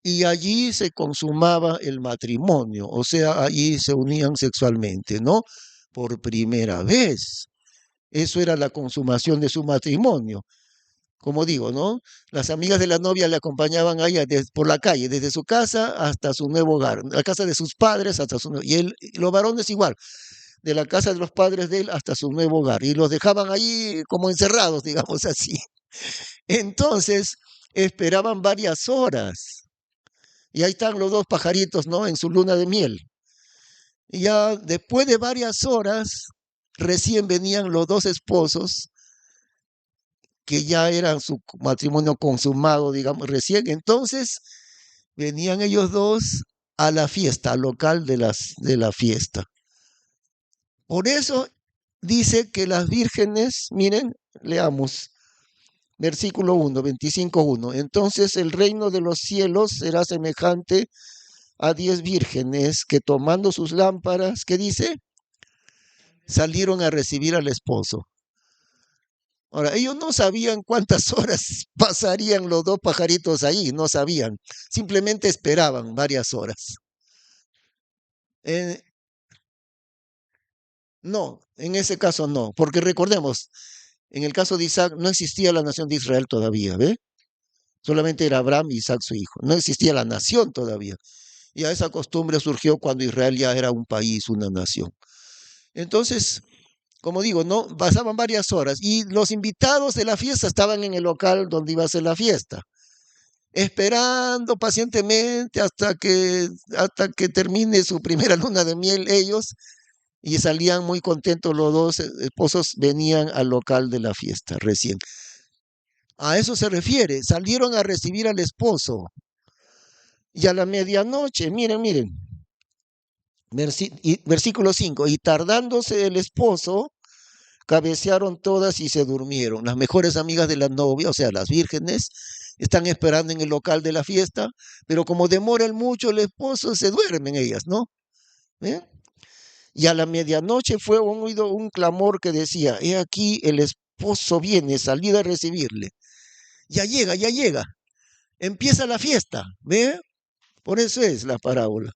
y allí se consumaba el matrimonio, o sea, allí se unían sexualmente, ¿no? Por primera vez. Eso era la consumación de su matrimonio. Como digo, ¿no? Las amigas de la novia le acompañaban a ella por la calle, desde su casa hasta su nuevo hogar, la casa de sus padres hasta su nuevo, y los varones igual, de la casa de los padres de él hasta su nuevo hogar, y los dejaban ahí como encerrados, digamos así. Entonces, esperaban varias horas. Y ahí están los dos pajaritos, ¿no? En su luna de miel. Y ya después de varias horas, recién venían los dos esposos, que ya eran su matrimonio consumado, digamos, recién. Entonces, venían ellos dos a la fiesta, al local de la fiesta. Por eso dice que las vírgenes, miren, leamos, versículo 1, 25:1. Entonces el reino de los cielos será semejante a 10 vírgenes que tomando sus lámparas, ¿qué dice? Salieron a recibir al esposo. Ahora, ellos no sabían cuántas horas pasarían los dos pajaritos ahí, no sabían, simplemente esperaban varias horas. Eh, no, en ese caso no, porque recordemos, en el caso de Isaac no existía la nación de Israel todavía, ¿ve? Solamente era Abraham y Isaac su hijo, no existía la nación todavía. Y a esa costumbre surgió cuando Israel ya era un país, una nación. Entonces, como digo, no pasaban varias horas y los invitados de la fiesta estaban en el local donde iba a ser la fiesta. esperando pacientemente hasta que termine su primera luna de miel ellos, y salían muy contentos los dos esposos, venían al local de la fiesta recién. A eso se refiere, salieron a recibir al esposo. Y a la medianoche, miren, versículo 5, y tardándose el esposo, cabecearon todas y se durmieron. Las mejores amigas de la novia, o sea, las vírgenes, están esperando en el local de la fiesta, pero como demora mucho el esposo, se duermen ellas, ¿no? ¿Eh? Y a la medianoche fue oído un clamor que decía, he aquí el esposo viene, salid a recibirle. Ya llega, ya llega. Empieza la fiesta, ¿ve? Por eso es la parábola.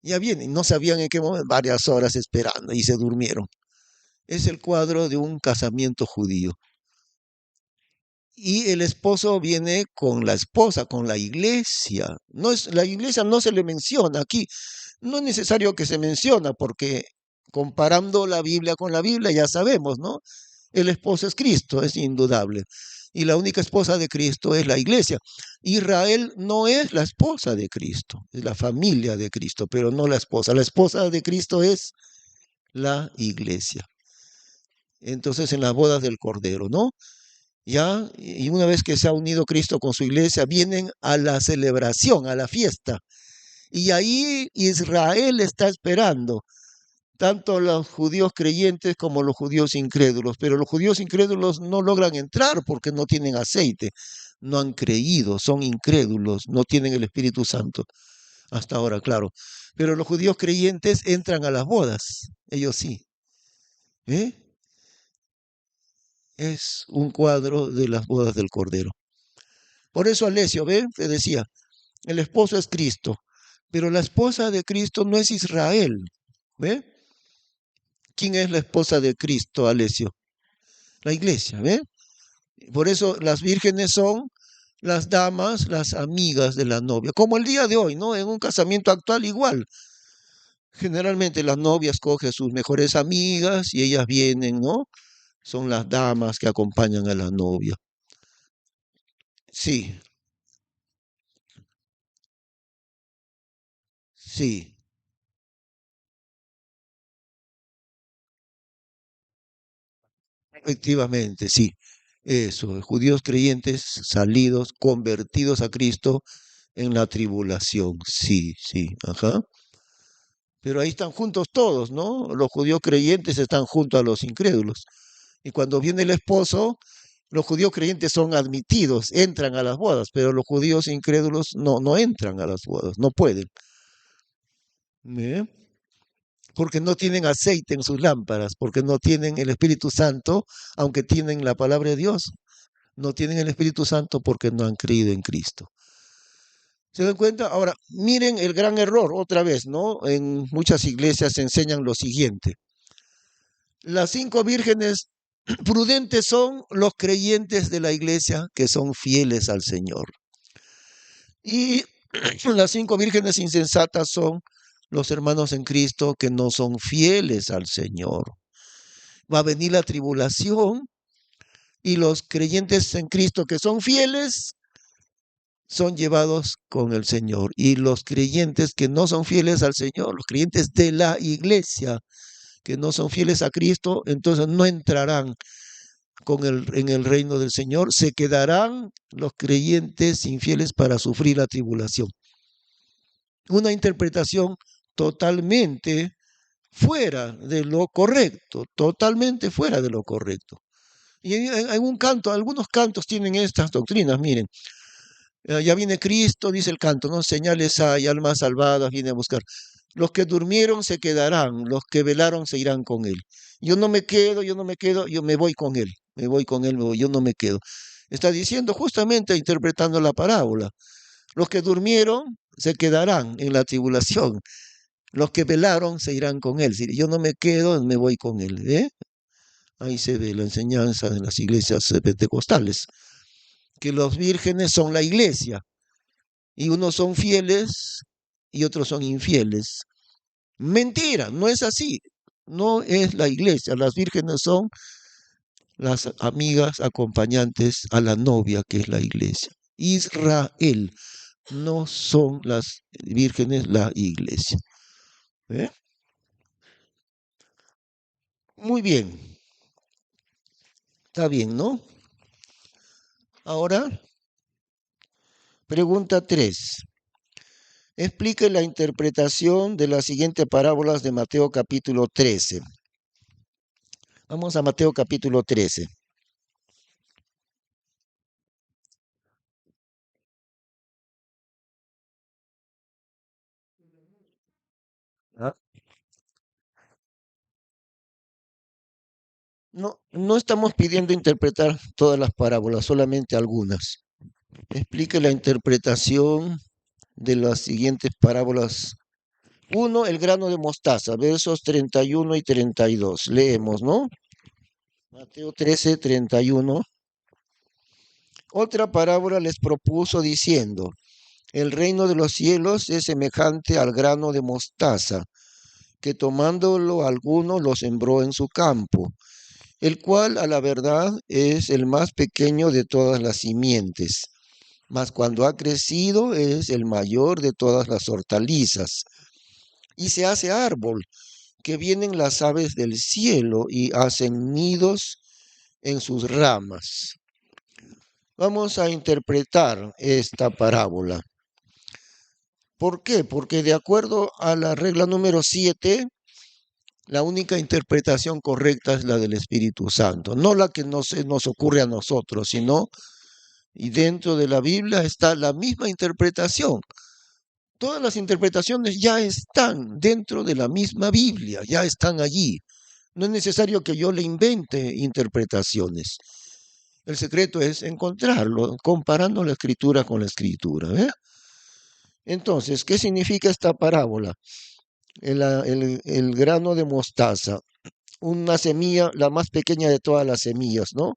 Ya viene, no sabían en qué momento, varias horas esperando y se durmieron. Es el cuadro de un casamiento judío. Y el esposo viene con la esposa, con la iglesia. No es, la iglesia no se le menciona aquí. No es necesario que se menciona porque comparando la Biblia con la Biblia ya sabemos, ¿no? El esposo es Cristo, es indudable. Y la única esposa de Cristo es la iglesia. Israel no es la esposa de Cristo, es la familia de Cristo, pero no la esposa. La esposa de Cristo es la iglesia. Entonces en las bodas del Cordero, ¿no? Ya, y una vez que se ha unido Cristo con su iglesia, vienen a la celebración, a la fiesta. Y ahí Israel está esperando, tanto los judíos creyentes como los judíos incrédulos. Pero los judíos incrédulos no logran entrar porque no tienen aceite, no han creído, son incrédulos, no tienen el Espíritu Santo. Hasta ahora, claro. Pero los judíos creyentes entran a las bodas, ellos sí. ¿Eh? Es un cuadro de las bodas del Cordero. Por eso Alessio, ¿ve? Te decía, el esposo es Cristo, pero la esposa de Cristo no es Israel. ¿Ve? ¿Quién es la esposa de Cristo, Alessio? La iglesia, ¿ve? Por eso las vírgenes son las damas, las amigas de la novia, como el día de hoy, ¿no? En un casamiento actual igual. Generalmente la novia escoge sus mejores amigas y ellas vienen, ¿no? Son las damas que acompañan a la novia. Sí, sí, efectivamente, sí. Eso, judíos creyentes salidos, convertidos a Cristo en la tribulación. Sí, sí, ajá. Pero ahí están juntos todos, ¿no? Los judíos creyentes están junto a los incrédulos. Y cuando viene el esposo, los judíos creyentes son admitidos, entran a las bodas, pero los judíos incrédulos no entran a las bodas, no pueden. ¿Eh? Porque no tienen aceite en sus lámparas, porque no tienen el Espíritu Santo, aunque tienen la palabra de Dios. No tienen el Espíritu Santo porque no han creído en Cristo. ¿Se dan cuenta? Ahora, miren el gran error otra vez, ¿no? En muchas iglesias se enseñan lo siguiente. Las 5 vírgenes prudentes son los creyentes de la iglesia que son fieles al Señor. Y las 5 vírgenes insensatas son los hermanos en Cristo que no son fieles al Señor. Va a venir la tribulación y los creyentes en Cristo que son fieles son llevados con el Señor. Y los creyentes que no son fieles al Señor, los creyentes de la iglesia que no son fieles a Cristo, entonces no entrarán en el reino del Señor, se quedarán los creyentes infieles para sufrir la tribulación. Una interpretación totalmente fuera de lo correcto, totalmente fuera de lo correcto. Y en un canto, algunos cantos tienen estas doctrinas, miren. Ya viene Cristo, dice el canto, ¿no? Señales hay, almas salvadas, viene a buscar. Los que durmieron se quedarán, los que velaron se irán con él. Yo no me quedo, yo no me quedo, yo me voy con él, me voy con él, yo no me quedo. Está diciendo justamente interpretando la parábola. Los que durmieron se quedarán en la tribulación. Los que velaron se irán con él. Si yo no me quedo, me voy con él. ¿Eh? Ahí se ve la enseñanza de las iglesias pentecostales, que los vírgenes son la iglesia, y unos son fieles y otros son infieles. Mentira, no es así. No es la iglesia. Las vírgenes son las amigas acompañantes a la novia que es la iglesia. Israel. No son las vírgenes la iglesia. ¿Eh? Muy bien, está bien, ¿no? Ahora, pregunta 3. Explique la interpretación de las siguientes parábolas de Mateo capítulo 13. Vamos a Mateo capítulo 13. ¿Ah? No, no estamos pidiendo interpretar todas las parábolas, solamente algunas. Explique la interpretación de las siguientes parábolas. Uno, el grano de mostaza, versos 31 y 32. Leemos, ¿no? Mateo 13, 31. Otra parábola les propuso diciendo, el reino de los cielos es semejante al grano de mostaza, que tomándolo alguno lo sembró en su campo, el cual a la verdad es el más pequeño de todas las simientes, mas cuando ha crecido es el mayor de todas las hortalizas, y se hace árbol, que vienen las aves del cielo y hacen nidos en sus ramas. Vamos a interpretar esta parábola. ¿Por qué? Porque de acuerdo a la regla número 7, la única interpretación correcta es la del Espíritu Santo, no la que nos ocurre a nosotros, sino, y dentro de la Biblia está la misma interpretación. Todas las interpretaciones ya están dentro de la misma Biblia, ya están allí. No es necesario que yo le invente interpretaciones. El secreto es encontrarlo, comparando la escritura con la escritura. ¿Eh? Entonces, ¿qué significa esta parábola? El grano de mostaza, una semilla, la más pequeña de todas las semillas, ¿no?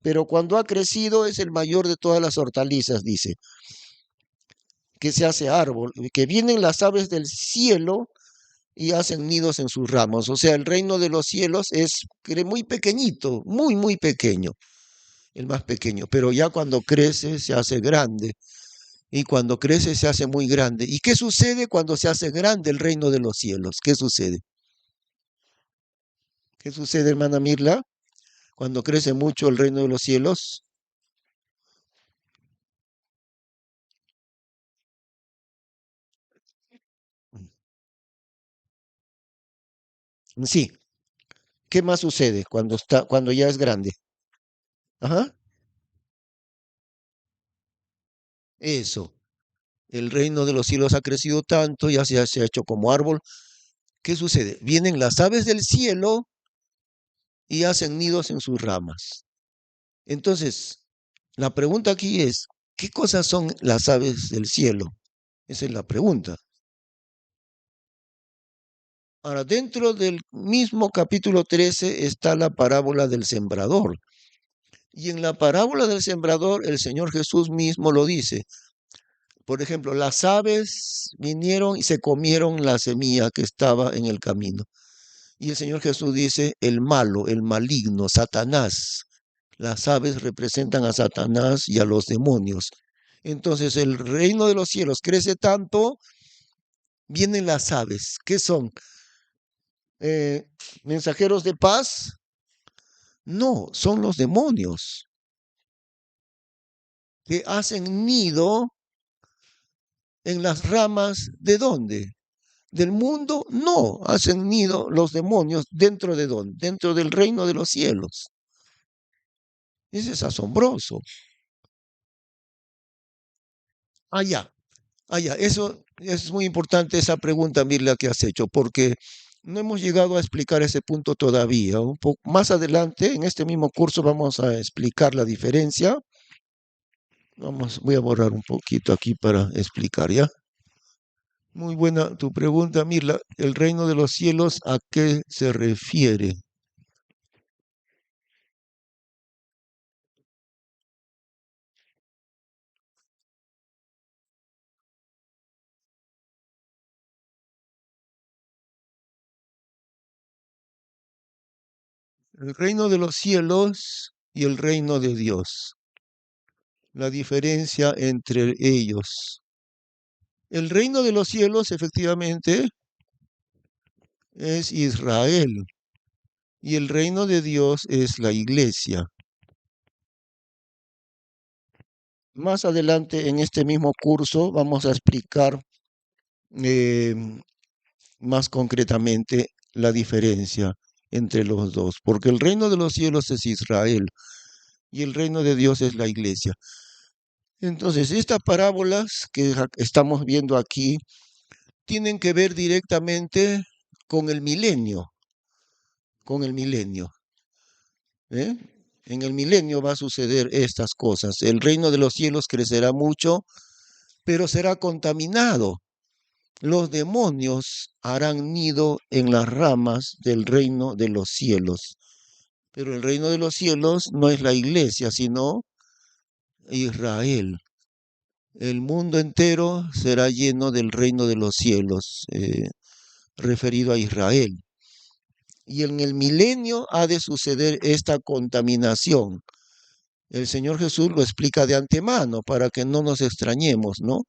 Pero cuando ha crecido es el mayor de todas las hortalizas, dice, que se hace árbol, que vienen las aves del cielo y hacen nidos en sus ramas. O sea, el reino de los cielos es muy pequeñito, muy, muy pequeño, el más pequeño, pero ya cuando crece se hace grande. Y cuando crece se hace muy grande. ¿Y qué sucede cuando se hace grande el reino de los cielos? ¿Qué sucede? ¿Qué sucede, hermana Mirla? Cuando crece mucho el reino de los cielos. Sí. ¿Qué más sucede cuando ya es grande? Ajá. Eso. El reino de los cielos ha crecido tanto, se ha hecho como árbol. ¿Qué sucede? Vienen las aves del cielo y hacen nidos en sus ramas. Entonces, la pregunta aquí es, ¿qué cosas son las aves del cielo? Esa es la pregunta. Ahora, dentro del mismo capítulo 13 está la parábola del sembrador. Y en la parábola del sembrador, el Señor Jesús mismo lo dice. Por ejemplo, las aves vinieron y se comieron la semilla que estaba en el camino. Y el Señor Jesús dice, el malo, el maligno, Satanás. Las aves representan a Satanás y a los demonios. Entonces el reino de los cielos crece tanto, vienen las aves. ¿Qué son? Eh, ¿Mensajeros de paz? No, son los demonios que hacen nido en las ramas de dónde? ¿Del mundo? No, hacen nido los demonios dentro de dónde? Dentro del reino de los cielos. Eso es asombroso. Allá, allá, eso es muy importante esa pregunta, Mirla, que has hecho, porque no hemos llegado a explicar ese punto todavía. Un poco más adelante, en este mismo curso, vamos a explicar la diferencia. Voy a borrar un poquito aquí para explicar, ¿ya? Muy buena tu pregunta, Mirla. ¿El reino de los cielos a qué se refiere? El reino de los cielos y el reino de Dios. la diferencia entre ellos. El reino de los cielos, efectivamente, es Israel y el reino de Dios es la iglesia. Más adelante en este mismo curso vamos a explicar eh, más concretamente la diferencia entre los dos, porque el reino de los cielos es Israel y el reino de Dios es la iglesia. Entonces, estas parábolas que estamos viendo aquí tienen que ver directamente con el milenio, con el milenio. ¿Eh? En el milenio va a suceder estas cosas. El reino de los cielos crecerá mucho, pero será contaminado. Los demonios harán nido en las ramas del reino de los cielos. Pero el reino de los cielos no es la iglesia, sino Israel. El mundo entero será lleno del reino de los cielos, referido a Israel. Y en el milenio ha de suceder esta contaminación. El Señor Jesús lo explica de antemano para que no nos extrañemos, ¿no?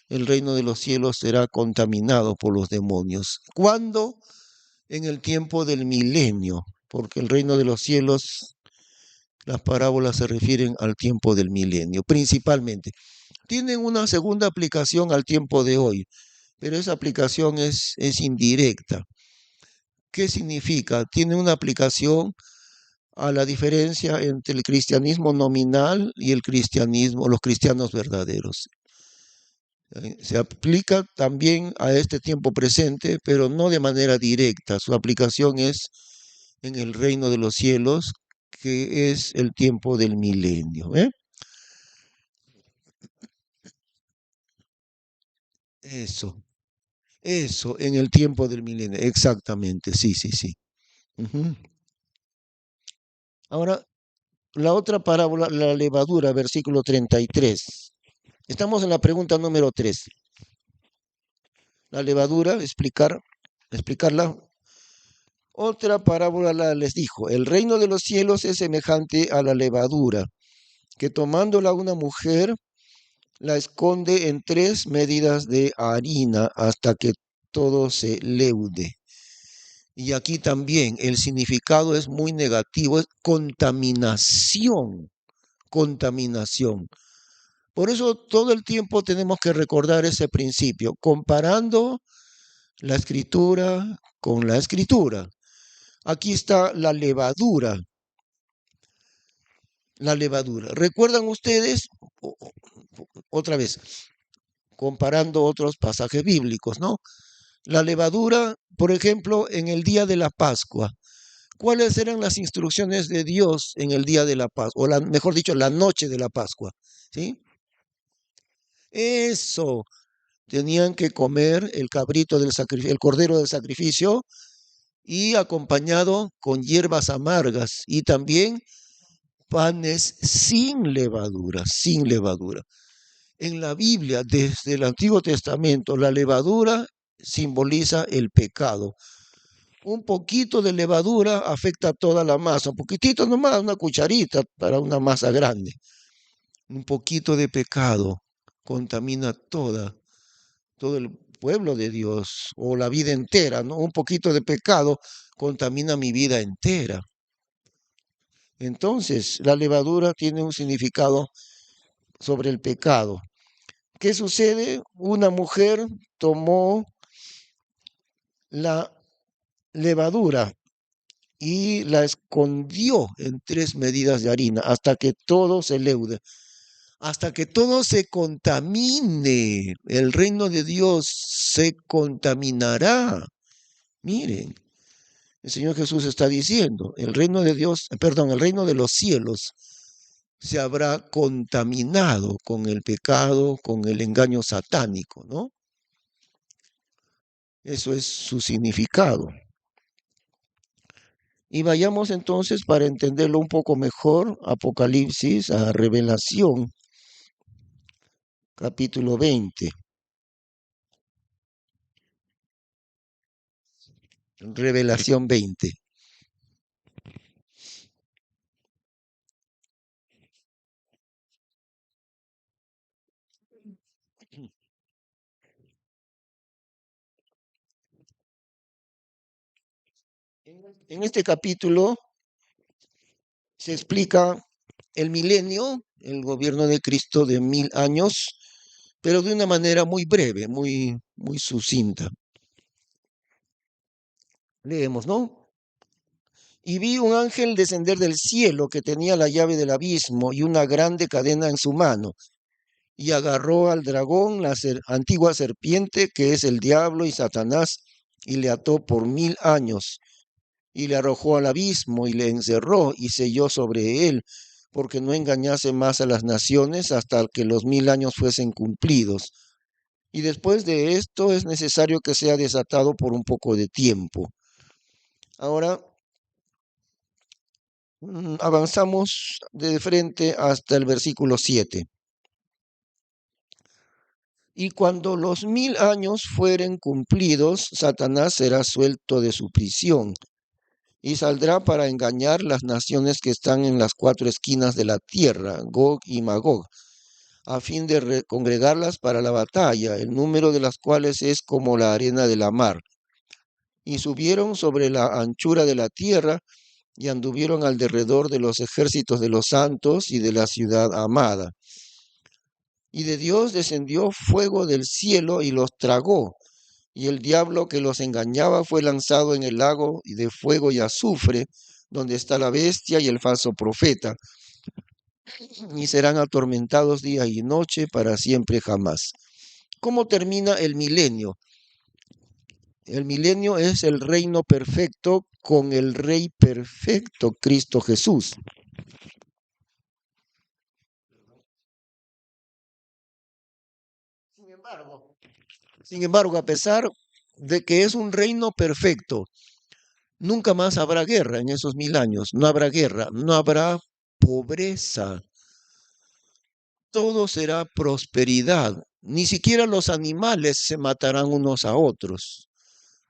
El reino de los cielos será contaminado por los demonios. ¿Cuándo? En el tiempo del milenio, porque el reino de los cielos, las parábolas se refieren al tiempo del milenio, principalmente. Tienen una segunda aplicación al tiempo de hoy, pero esa aplicación es indirecta. ¿Qué significa? Tiene una aplicación a la diferencia entre el cristianismo nominal y el cristianismo, los cristianos verdaderos. Se aplica también a este tiempo presente, pero no de manera directa. Su aplicación es en el reino de los cielos, que es el tiempo del milenio. Eso, eso, en el tiempo del milenio, exactamente, sí, sí, sí. Ujú. Ahora, la otra parábola, la levadura, versículo 33. Estamos en la pregunta número 3. La levadura, explicarla. Otra parábola les dijo, el reino de los cielos es semejante a la levadura, que tomándola una mujer, la esconde en 3 medidas de harina hasta que todo se leude. Y aquí también el significado es muy negativo, es contaminación, contaminación. Por eso todo el tiempo tenemos que recordar ese principio, comparando la escritura con la escritura. Aquí está la levadura, la levadura. ¿Recuerdan ustedes? Otra vez, comparando otros pasajes bíblicos, ¿no? La levadura, por ejemplo, en el día de la Pascua. ¿Cuáles eran las instrucciones de Dios en el día de la Pascua? Mejor dicho, la noche de la Pascua. ¿Sí? Eso. Tenían que comer el cabrito del sacrificio, el cordero del sacrificio y acompañado con hierbas amargas y también panes sin levadura, sin levadura. En la Biblia, desde el Antiguo Testamento, la levadura simboliza el pecado. Un poquito de levadura afecta a toda la masa, un poquitito nomás, una cucharita para una masa grande. Un poquito de pecado contamina todo el pueblo de Dios o la vida entera, ¿no? Un poquito de pecado contamina mi vida entera. Entonces, la levadura tiene un significado sobre el pecado. ¿Qué sucede? Una mujer tomó la levadura y la escondió en 3 medidas de harina hasta que todo se leude, hasta que todo se contamine. El reino de Dios se contaminará. Miren, el Señor Jesús está diciendo, el reino de Dios, perdón, el reino de los cielos se habrá contaminado con el pecado, con el engaño satánico, ¿no? Eso es su significado. Y vayamos entonces para entenderlo un poco mejor, Apocalipsis, a Revelación, capítulo 20. Revelación 20. En este capítulo se explica el milenio, el gobierno de Cristo de 1000 años, pero de una manera muy breve, muy sucinta. Leemos, ¿no? Y vi un ángel descender del cielo que tenía la llave del abismo y una grande cadena en su mano, y agarró al dragón, la antigua serpiente, que es el diablo y Satanás, y le ató por 1000 años, y le arrojó al abismo, y le encerró, y selló sobre él, porque no engañase más a las naciones hasta que los 1000 años fuesen cumplidos. Y después de esto es necesario que sea desatado por un poco de tiempo. Ahora avanzamos de frente hasta el versículo 7. Y cuando los 1000 años fueren cumplidos, Satanás será suelto de su prisión y saldrá para engañar las naciones que están en las cuatro esquinas de la tierra, Gog y Magog, a fin de congregarlas para la batalla, el número de las cuales es como la arena de la mar. Y subieron sobre la anchura de la tierra y anduvieron alrededor de los ejércitos de los santos y de la ciudad amada. Y de Dios descendió fuego del cielo y los tragó, y el diablo que los engañaba fue lanzado en el lago de fuego y azufre, donde está la bestia y el falso profeta, y serán atormentados día y noche para siempre jamás. ¿Cómo termina el milenio? El milenio es el reino perfecto con el Rey perfecto, Cristo Jesús. Sin embargo, a pesar de que es un reino perfecto, nunca más habrá guerra en esos 1000 años. No habrá guerra, no habrá pobreza. Todo será prosperidad. Ni siquiera los animales se matarán unos a otros.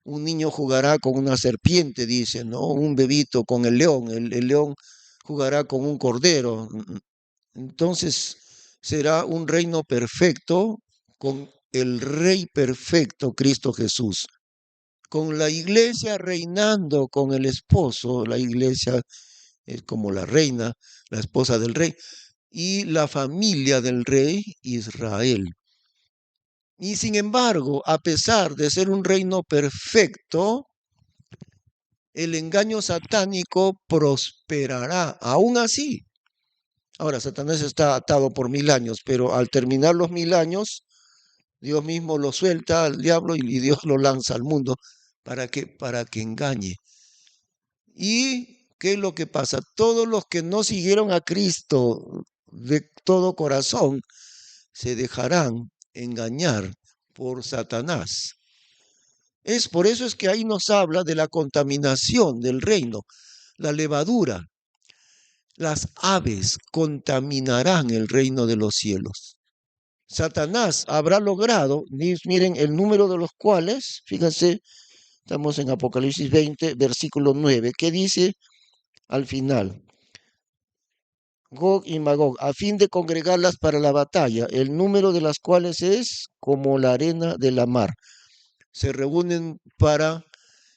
Un niño jugará con una serpiente, dice, ¿no? Un bebito con el león. El león jugará con un cordero. Entonces será un reino perfecto con el Rey perfecto, Cristo Jesús. Con la iglesia reinando con el esposo, la iglesia es como la reina, la esposa del rey, y la familia del rey Israel. Y sin embargo, a pesar de ser un reino perfecto, el engaño satánico prosperará, aún así. Ahora, Satanás está atado por 1000 años, pero al terminar los 1000 años, Dios mismo lo suelta al diablo y Dios lo lanza al mundo para que engañe. ¿Y qué es lo que pasa? Todos los que no siguieron a Cristo de todo corazón se dejarán engañar por Satanás. Es por eso es que ahí nos habla de la contaminación del reino, la levadura. Las aves contaminarán el reino de los cielos. Satanás habrá logrado, miren el número de los cuales, fíjense, estamos en Apocalipsis 20, versículo 9, que dice al final, Gog y Magog, a fin de congregarlas para la batalla, el número de las cuales es como la arena de la mar. Se reúnen para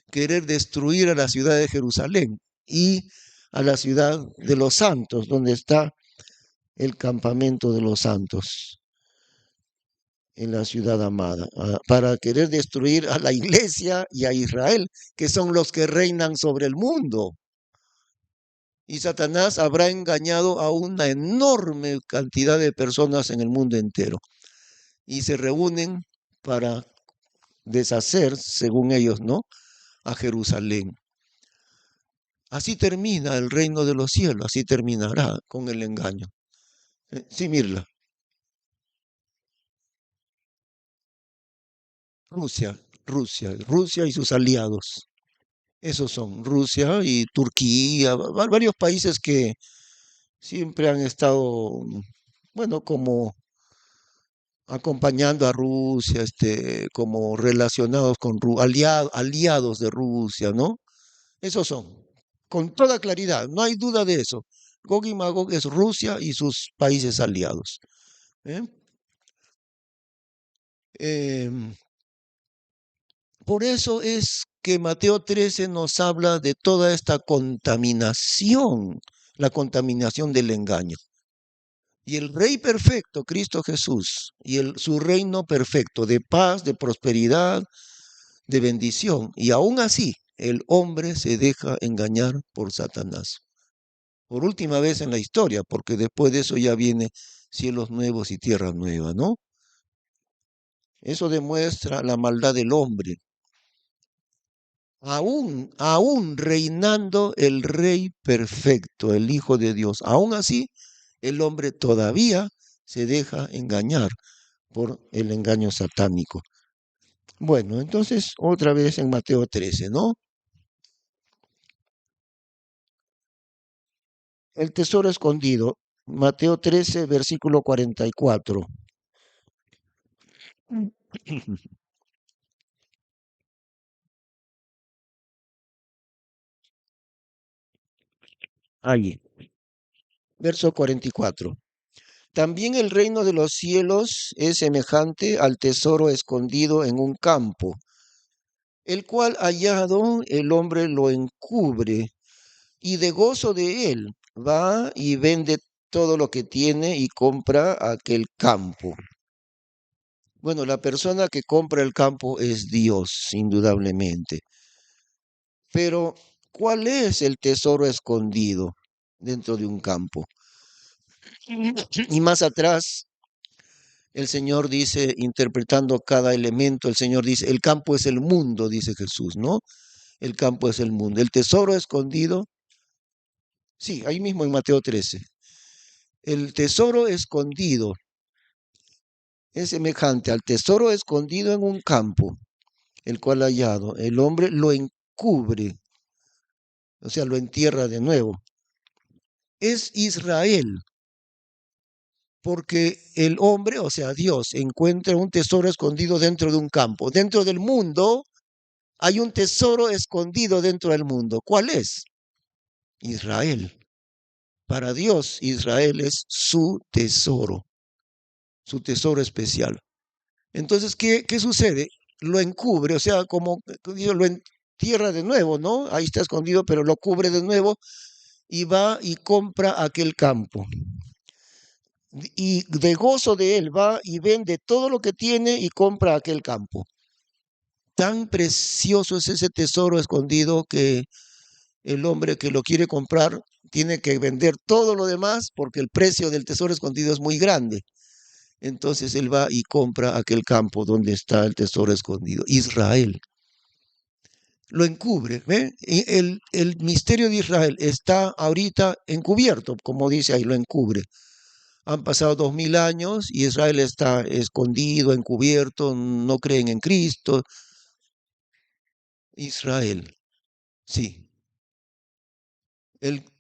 querer destruir a la ciudad de Jerusalén y a la ciudad de los santos, donde está el campamento de los santos, en la ciudad amada, para querer destruir a la iglesia y a Israel, que son los que reinan sobre el mundo. Y Satanás habrá engañado a una enorme cantidad de personas en el mundo entero. Y se reúnen para deshacer, según ellos, ¿no? A Jerusalén. Así termina el reino de los cielos, así terminará con el engaño. Sí, Mirla. Rusia y sus aliados. Esos son Rusia y Turquía, varios países que siempre han estado, bueno, como acompañando a Rusia, como relacionados con aliados de Rusia, ¿no? Esos son, con toda claridad, no hay duda de eso. Gog y Magog es Rusia y sus países aliados. ¿Eh? Em, por eso es que Mateo 13 nos habla de toda esta contaminación, la contaminación del engaño. Y el Rey perfecto, Cristo Jesús, y su reino perfecto de paz, de prosperidad, de bendición. Y aún así, el hombre se deja engañar por Satanás. Por última vez en la historia, porque después de eso ya viene cielos nuevos y tierra nueva, ¿no? Eso demuestra la maldad del hombre. Aún reinando el Rey perfecto, el Hijo de Dios. Aún así, el hombre todavía se deja engañar por el engaño satánico. Bueno, entonces otra vez en Mateo 13, ¿no? El tesoro escondido, Mateo 13, versículo 44. Allí, verso 44. También el reino de los cielos es semejante al tesoro escondido en un campo, el cual hallado el hombre lo encubre y de gozo de él va y vende todo lo que tiene y compra aquel campo. Bueno, la persona que compra el campo es Dios, indudablemente. Pero, ¿cuál es el tesoro escondido dentro de un campo? Y más atrás, el Señor dice, interpretando cada elemento, el Señor dice, el campo es el mundo, dice Jesús, ¿no? El campo es el mundo. El tesoro escondido, sí, ahí mismo en Mateo 13. El tesoro escondido es semejante al tesoro escondido en un campo, el cual hallado, el hombre lo encubre, o sea, lo entierra de nuevo. Es Israel, porque el hombre, o sea, Dios, encuentra un tesoro escondido dentro de un campo. Dentro del mundo hay un tesoro escondido dentro del mundo. ¿Cuál es? Israel. Para Dios, Israel es su tesoro especial. Entonces, ¿qué sucede? Lo encubre, o sea, como Dios lo entierra de nuevo, ¿no? Ahí está escondido, pero lo cubre de nuevo y va y compra aquel campo. Y de gozo de él va y vende todo lo que tiene y compra aquel campo. Tan precioso es ese tesoro escondido que el hombre que lo quiere comprar tiene que vender todo lo demás porque el precio del tesoro escondido es muy grande. Entonces él va y compra aquel campo donde está el tesoro escondido. Israel lo encubre. ¿Ve? Y el misterio de Israel está ahorita encubierto, como dice ahí, lo encubre. Han pasado 2000 años y Israel está escondido, encubierto, no creen en Cristo. Israel, sí.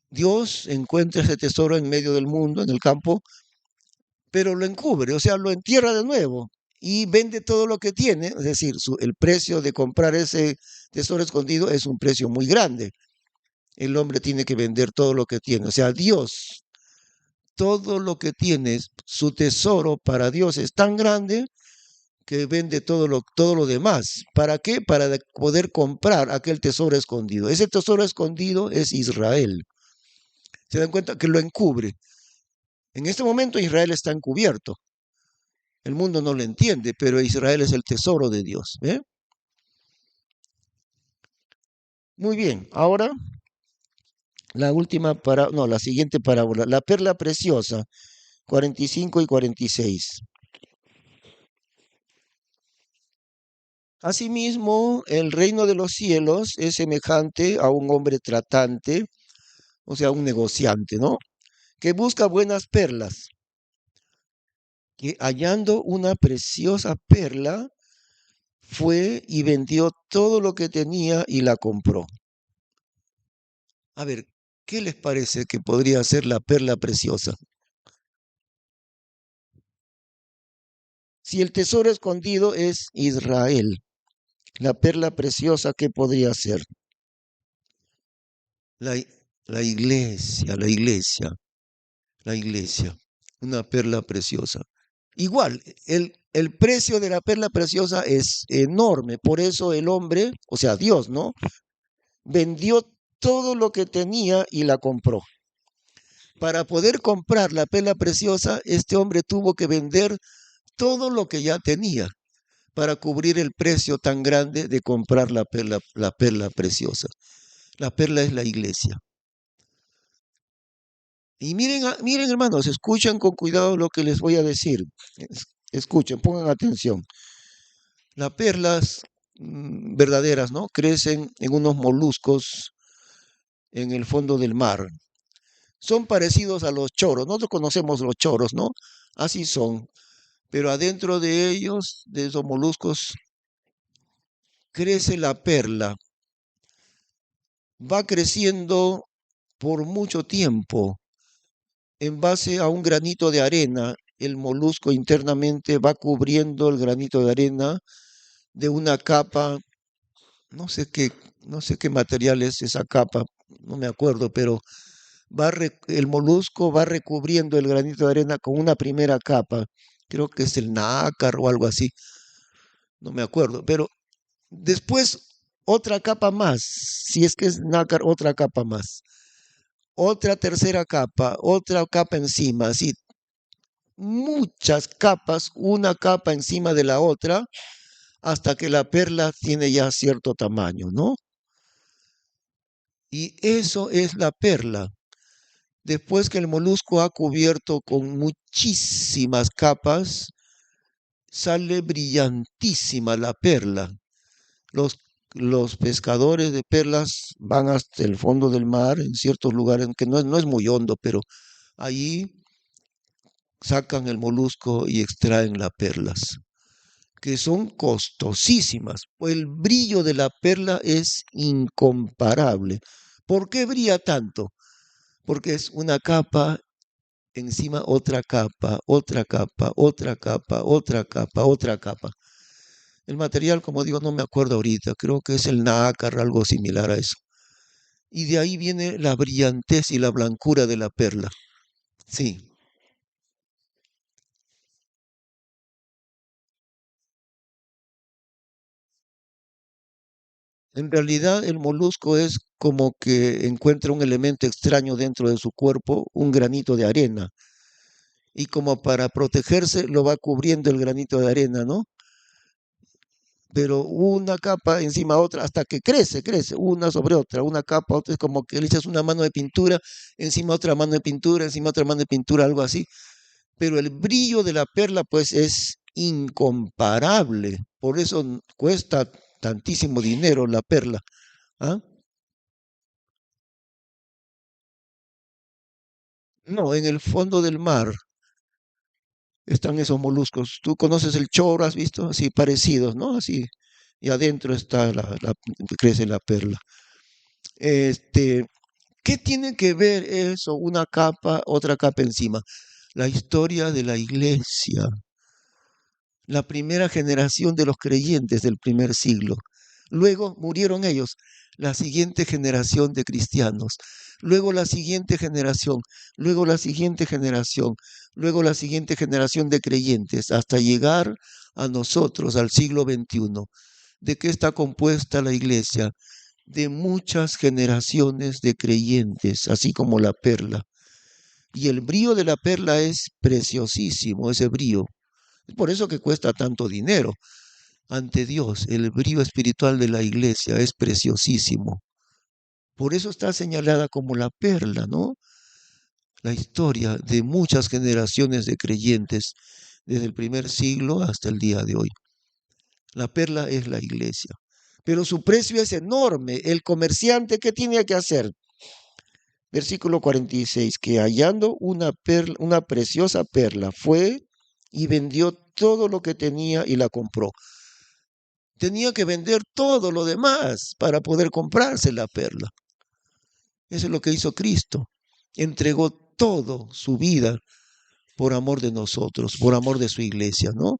Dios encuentra ese tesoro en medio del mundo, en el campo, pero lo encubre, o sea, lo entierra de nuevo y vende todo lo que tiene. Es decir, el precio de comprar ese tesoro escondido es un precio muy grande. El hombre tiene que vender todo lo que tiene. O sea, Dios, todo lo que tiene, su tesoro para Dios es tan grande que vende todo lo demás. ¿Para qué? Para poder comprar aquel tesoro escondido. Ese tesoro escondido es Israel. Se dan cuenta que lo encubre. En este momento Israel está encubierto. El mundo no lo entiende, pero Israel es el tesoro de Dios. ¿Eh? Muy bien, ahora la siguiente parábola, la perla preciosa, 45 y 46. Asimismo, el reino de los cielos es semejante a un hombre tratante, o sea, un negociante, ¿no? Que busca buenas perlas, que hallando una preciosa perla, fue y vendió todo lo que tenía y la compró. A ver, ¿qué les parece que podría ser la perla preciosa? Si el tesoro escondido es Israel, la perla preciosa, ¿qué podría ser? La, la iglesia, la iglesia, la iglesia, una perla preciosa. Igual, el precio de la perla preciosa es enorme. Por eso el hombre, o sea, Dios, ¿no? Vendió todo lo que tenía y la compró. Para poder comprar la perla preciosa, este hombre tuvo que vender todo lo que ya tenía para cubrir el precio tan grande de comprar la perla preciosa. La perla es la iglesia. Y miren, miren hermanos, escuchen con cuidado lo que les voy a decir. Escuchen, pongan atención. Las perlas verdaderas, ¿no? Crecen en unos moluscos en el fondo del mar. Son parecidos a los choros. Nosotros conocemos los choros, ¿no? Así son. Pero adentro de ellos, de esos moluscos, crece la perla. Va creciendo por mucho tiempo en base a un granito de arena. El molusco internamente va cubriendo el granito de arena de una capa, no sé qué, no sé qué material es esa capa, no me acuerdo, pero el molusco va recubriendo el granito de arena con una primera capa, creo que es el nácar o algo así, no me acuerdo, pero después otra capa más, si es que es nácar, otra capa más, otra tercera capa, otra capa encima, así, muchas capas, una capa encima de la otra, hasta que la perla tiene ya cierto tamaño, ¿no? Y eso es la perla. Después que el molusco ha cubierto con muchísimas capas, sale brillantísima la perla. Los, los pescadores de perlas van hasta el fondo del mar, en ciertos lugares, que no es muy hondo, pero allí sacan el molusco y extraen las perlas, que son costosísimas. El brillo de la perla es incomparable. ¿Por qué brilla tanto? Porque es una capa encima otra capa, otra capa, otra capa, otra capa, otra capa. El material, como digo, no me acuerdo ahorita, creo que es el nácar, algo similar a eso. Y de ahí viene la brillantez y la blancura de la perla. Sí, en realidad el molusco es como que encuentra un elemento extraño dentro de su cuerpo, un granito de arena, y como para protegerse lo va cubriendo el granito de arena, ¿no? Pero una capa encima de otra hasta que crece, una sobre otra, una capa, otra, es como que le echas una mano de pintura, encima otra mano de pintura, encima otra mano de pintura, algo así. Pero el brillo de la perla pues es incomparable, por eso cuesta tantísimo dinero la perla. ¿Ah? No, en el fondo del mar están esos moluscos. Tú conoces el choro, ¿has visto? Así parecidos, ¿no? Así. Y adentro está crece la perla. Este, ¿Qué tiene que ver eso? Una capa, otra capa encima. La historia de la iglesia, la primera generación de los creyentes del primer siglo. Luego murieron ellos, la siguiente generación de cristianos. Luego la siguiente generación, luego la siguiente generación, luego la siguiente generación de creyentes, hasta llegar a nosotros, al siglo XXI. ¿De qué está compuesta la iglesia? De muchas generaciones de creyentes, así como la perla. Y el brillo de la perla es preciosísimo, ese brillo. Es por eso que cuesta tanto dinero. Ante Dios, el brillo espiritual de la iglesia es preciosísimo. Por eso está señalada como la perla, ¿no? La historia de muchas generaciones de creyentes desde el primer siglo hasta el día de hoy. La perla es la iglesia. Pero su precio es enorme. El comerciante, ¿qué tiene que hacer? Versículo 46, que hallando una preciosa perla, fue y vendió todo lo que tenía y la compró. Tenía que vender todo lo demás para poder comprarse la perla. Eso es lo que hizo Cristo. Entregó todo su vida por amor de nosotros, por amor de su iglesia, ¿no?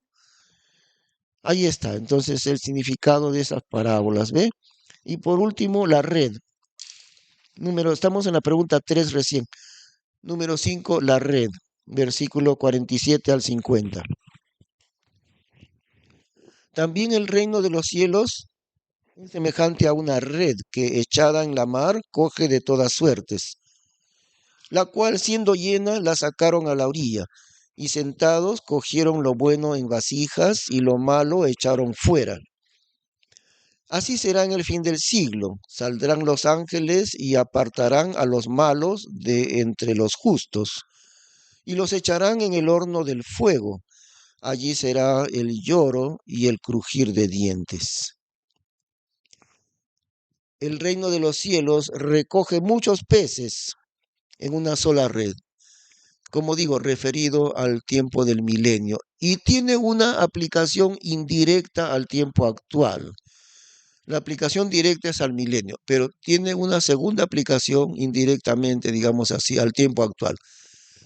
Ahí está, entonces el significado de esas parábolas, ¿ve? Y por último, la red. Estamos en la pregunta 3 recién. Número 5, la red. Versículo 47 al 50. También el reino de los cielos es semejante a una red que echada en la mar coge de todas suertes, la cual siendo llena la sacaron a la orilla, y sentados cogieron lo bueno en vasijas y lo malo echaron fuera. Así será en el fin del siglo. Saldrán los ángeles y apartarán a los malos de entre los justos, y los echarán en el horno del fuego. Allí será el lloro y el crujir de dientes. El reino de los cielos recoge muchos peces en una sola red, como digo, referido al tiempo del milenio, y tiene una aplicación indirecta al tiempo actual. La aplicación directa es al milenio, pero tiene una segunda aplicación indirectamente, digamos así, al tiempo actual.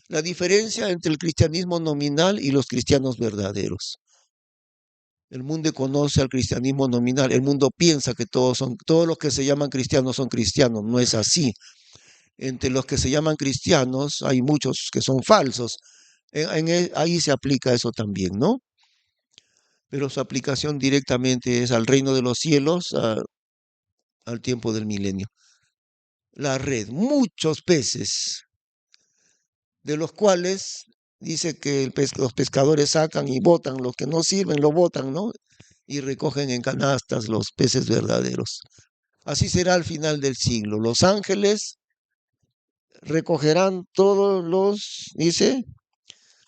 La diferencia entre el cristianismo nominal y los cristianos verdaderos. El mundo conoce al cristianismo nominal. El mundo piensa que todos los que se llaman cristianos son cristianos. No es así. Entre los que se llaman cristianos hay muchos que son falsos. Ahí se aplica eso también, ¿no? Pero su aplicación directamente es al reino de los cielos, al tiempo del milenio. La red, muchos peces, de los cuales dice que los pescadores sacan y botan, los que no sirven lo botan, ¿no? Y recogen en canastas los peces verdaderos. Así será al final del siglo. Los ángeles recogerán todos dice,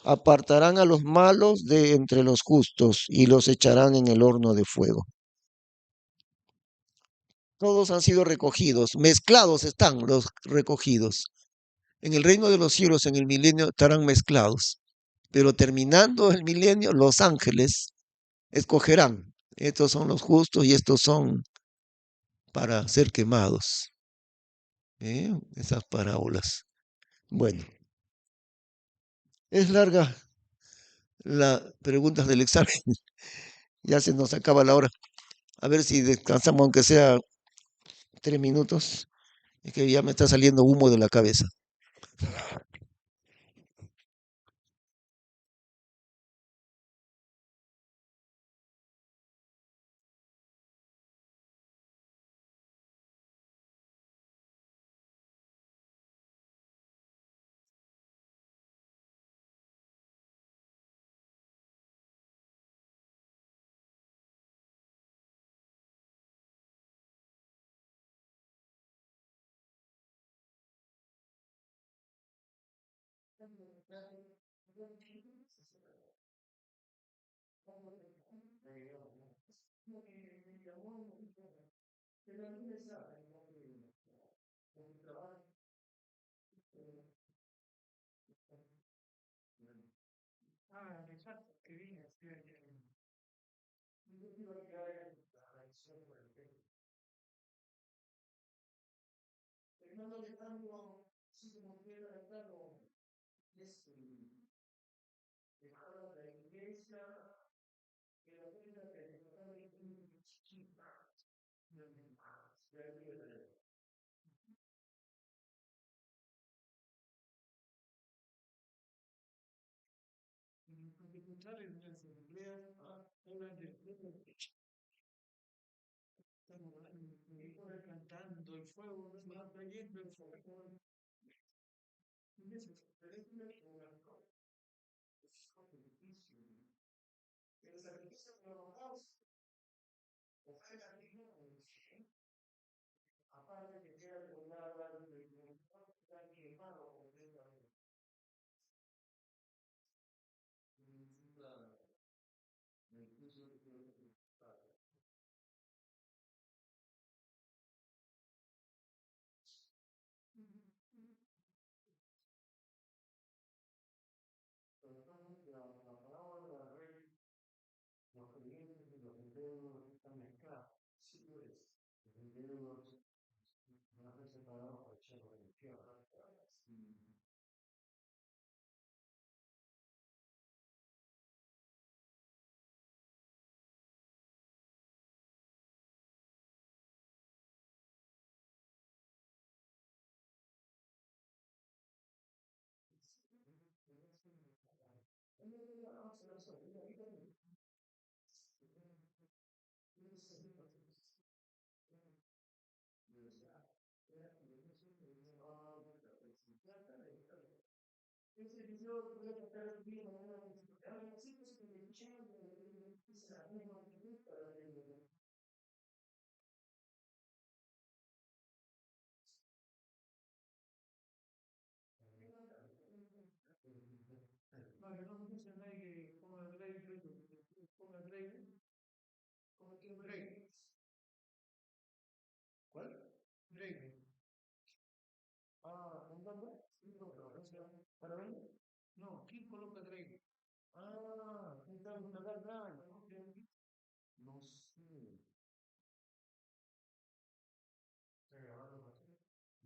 apartarán a los malos de entre los justos y los echarán en el horno de fuego. Todos han sido recogidos, mezclados están los recogidos. En el reino de los cielos, en el milenio, estarán mezclados. Pero terminando el milenio, los ángeles escogerán. Estos son los justos y estos son para ser quemados. Esas parábolas. Bueno, es larga la preguntas del examen. Ya se nos acaba la hora. A ver si descansamos aunque sea 3 minutos. Es que ya me está saliendo humo de la cabeza.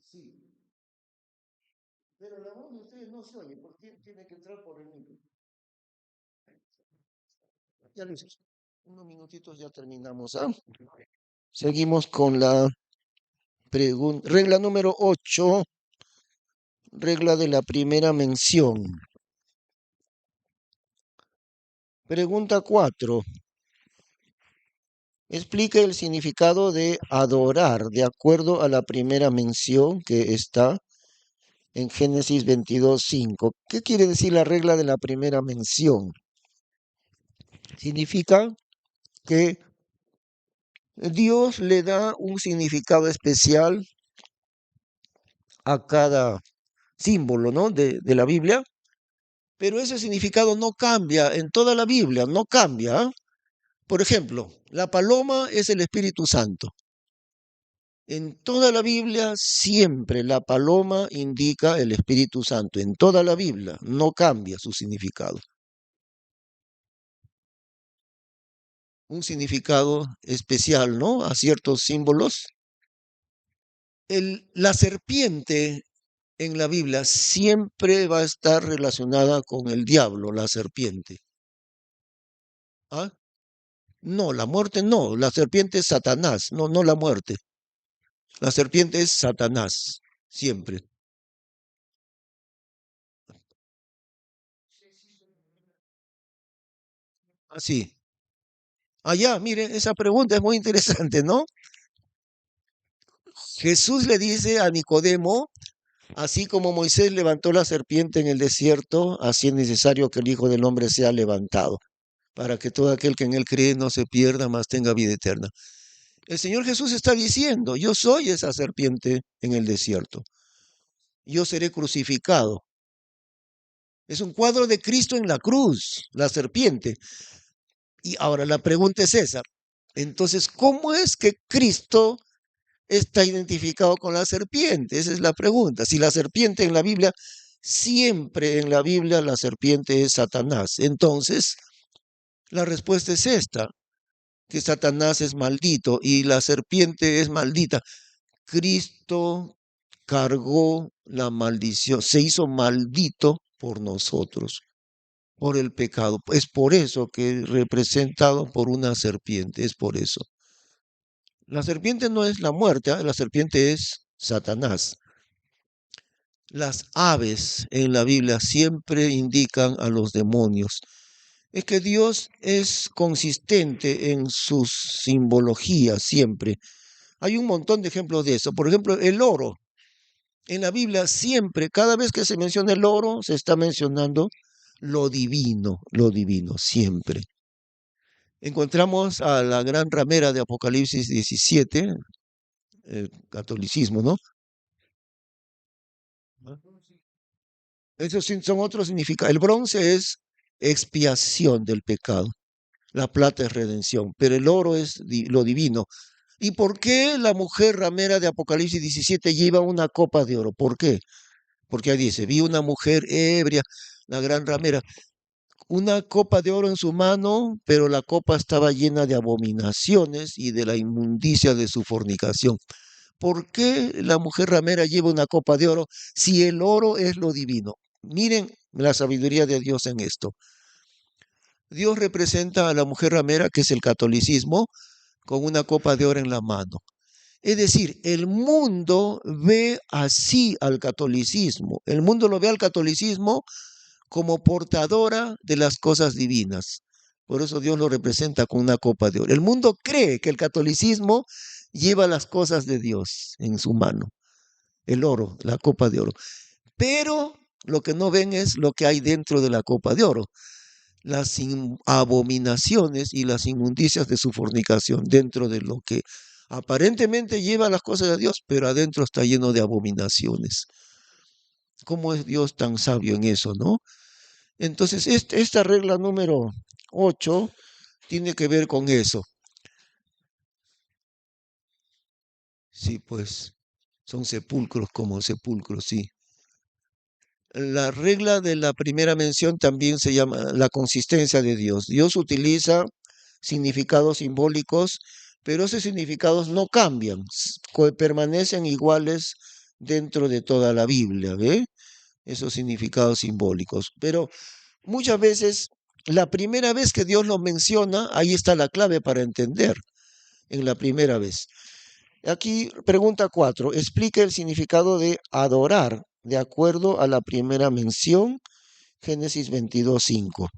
Sí, pero la voz de ustedes no se oye, porque tiene que entrar por el micro. Ya lo hice. Unos minutitos ya terminamos. ¿Ah? Seguimos con la pregunta. Regla número 8, regla de la primera mención. Pregunta 4. Explica el significado de adorar de acuerdo a la primera mención que está en Génesis 22:5. ¿Qué quiere decir la regla de la primera mención? Significa que Dios le da un significado especial a cada símbolo, ¿no? de la Biblia, pero ese significado no cambia en toda la Biblia, no cambia. ¿Ah? Por ejemplo, la paloma es el Espíritu Santo. En toda la Biblia siempre la paloma indica el Espíritu Santo. En toda la Biblia no cambia su significado. Un significado especial, ¿no? A ciertos símbolos. La serpiente en la Biblia siempre va a estar relacionada con el diablo, la serpiente. ¿Ah? No, la muerte no. La serpiente es Satanás, no, no la muerte. La serpiente es Satanás, siempre. Así. Allá, miren, esa pregunta es muy interesante, ¿no? Jesús le dice a Nicodemo, así como Moisés levantó la serpiente en el desierto, así es necesario que el Hijo del Hombre sea levantado, para que todo aquel que en él cree no se pierda, mas tenga vida eterna. El Señor Jesús está diciendo, yo soy esa serpiente en el desierto. Yo seré crucificado. Es un cuadro de Cristo en la cruz, la serpiente. Y ahora la pregunta es esa. Entonces, ¿cómo es que Cristo está identificado con la serpiente? Esa es la pregunta. Si la serpiente en la Biblia, siempre en la Biblia la serpiente es Satanás. Entonces, la respuesta es esta, que Satanás es maldito y la serpiente es maldita. Cristo cargó la maldición, se hizo maldito por nosotros, por el pecado. Es por eso que es representado por una serpiente, es por eso. La serpiente no es la muerte, ¿eh? La serpiente es Satanás. Las aves en la Biblia siempre indican a los demonios. Es que Dios es consistente en sus simbologías siempre. Hay un montón de ejemplos de eso. Por ejemplo, el oro. En la Biblia siempre, cada vez que se menciona el oro, se está mencionando lo divino, siempre. Encontramos a la gran ramera de Apocalipsis 17, el catolicismo, ¿no? Esos son otros significados. El bronce es expiación del pecado, la plata es redención, pero el oro es lo divino. ¿Y por qué la mujer ramera de Apocalipsis 17 lleva una copa de oro? ¿Por qué? Porque ahí dice, vi una mujer ebria, la gran ramera, una copa de oro en su mano, pero la copa estaba llena de abominaciones y de la inmundicia de su fornicación. ¿Por qué la mujer ramera lleva una copa de oro si el oro es lo divino? Miren la sabiduría de Dios en esto. Dios representa a la mujer ramera, que es el catolicismo, con una copa de oro en la mano. Es decir, el mundo ve así al catolicismo. El mundo lo ve al catolicismo como portadora de las cosas divinas. Por eso Dios lo representa con una copa de oro. El mundo cree que el catolicismo lleva las cosas de Dios en su mano, el oro, la copa de oro. Pero Lo que no ven es lo que hay dentro de la copa de oro, las abominaciones y las inmundicias de su fornicación, dentro de lo que aparentemente lleva las cosas de Dios, pero adentro está lleno de abominaciones. ¿Cómo es Dios tan sabio en eso, no? Entonces, esta regla número 8 tiene que ver con eso. Sí, pues son sepulcros como sepulcros, sí. La regla de la primera mención también se llama la consistencia de Dios. Dios utiliza significados simbólicos, pero esos significados no cambian, permanecen iguales dentro de toda la Biblia, ¿ve? Esos significados simbólicos. Pero muchas veces, la primera vez que Dios lo menciona, ahí está la clave para entender, en la primera vez. Aquí, pregunta 4. Explica el significado de adorar de acuerdo a la primera mención, Génesis 22:5.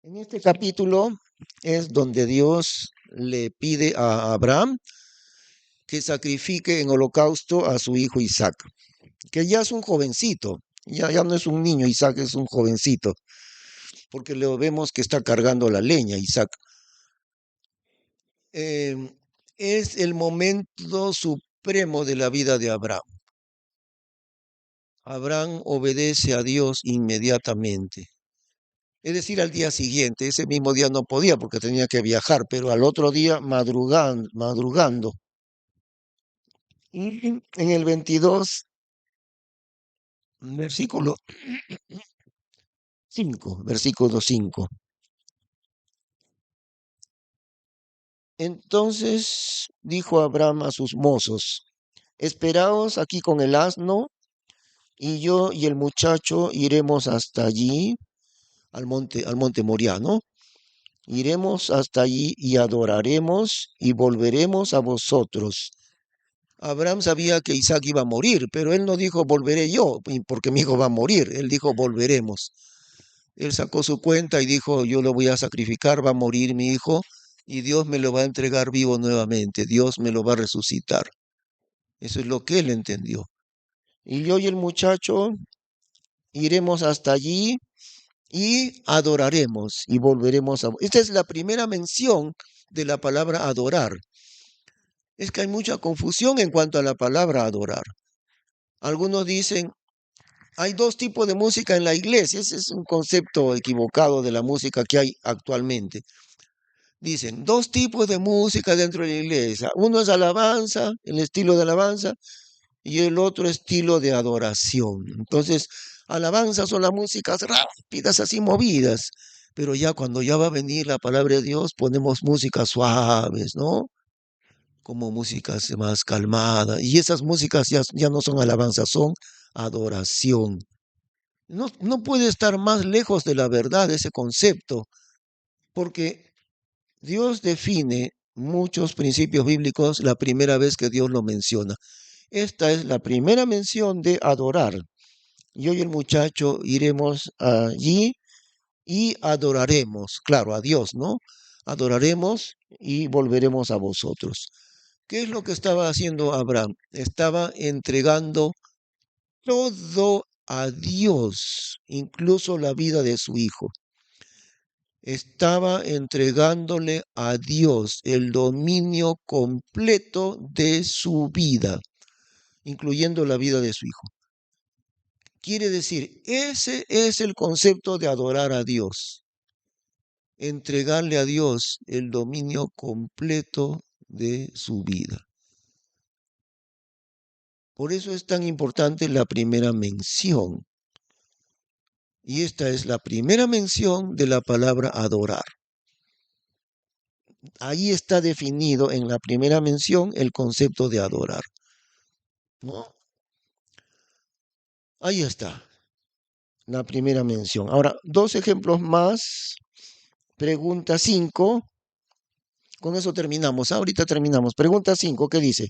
En este capítulo es donde Dios le pide a Abraham que sacrifique en holocausto a su hijo Isaac, que ya es un jovencito, ya no es un niño, Isaac es un jovencito, porque lo vemos que está cargando la leña, Isaac. Em, es el momento supremo de la vida de Abraham. Abraham obedece a Dios inmediatamente. Es decir, al día siguiente, ese mismo día no podía porque tenía que viajar, pero al otro día madrugando. Y en el 22, versículo 5, versículo 5. Entonces dijo Abraham a sus mozos, esperaos aquí con el asno, y yo y el muchacho iremos hasta allí, al monte Moriah, ¿no? Iremos hasta allí y adoraremos y volveremos a vosotros. Abraham sabía que Isaac iba a morir, pero él no dijo volveré yo, porque mi hijo va a morir. Él dijo volveremos. Él sacó su cuenta y dijo yo lo voy a sacrificar, va a morir mi hijo y Dios me lo va a entregar vivo nuevamente. Dios me lo va a resucitar. Eso es lo que él entendió. Y yo y el muchacho iremos hasta allí y adoraremos y volveremos a... Esta es la primera mención de la palabra adorar. Es que hay mucha confusión en cuanto a la palabra adorar. Algunos dicen, hay dos tipos de música en la iglesia. Ese es un concepto equivocado de la música que hay actualmente. Dicen, dos tipos de música dentro de la iglesia. Uno es alabanza, el estilo de alabanza, y el otro estilo de adoración. Entonces, alabanza son las músicas rápidas, así movidas. Pero ya cuando ya va a venir la palabra de Dios, ponemos músicas suaves, ¿no? Como músicas más calmadas. Y esas músicas ya no son alabanza, son adoración. No puede estar más lejos de la verdad ese concepto, porque Dios define muchos principios bíblicos la primera vez que Dios lo menciona. Esta es la primera mención de adorar. Yo y el muchacho iremos allí y adoraremos, claro, a Dios, ¿no? Adoraremos y volveremos a vosotros. ¿Qué es lo que estaba haciendo Abraham? Estaba entregando todo a Dios, incluso la vida de su hijo. Estaba entregándole a Dios el dominio completo de su vida, incluyendo la vida de su hijo. Quiere decir, ese es el concepto de adorar a Dios, entregarle a Dios el dominio completo de su vida. Por eso es tan importante la primera mención. Y esta es la primera mención de la palabra adorar. Ahí está definido en la primera mención el concepto de adorar, ¿no? Ahí está, la primera mención. Ahora, dos ejemplos más. Pregunta 5. Con eso terminamos. Ahorita terminamos. Pregunta 5, ¿qué dice?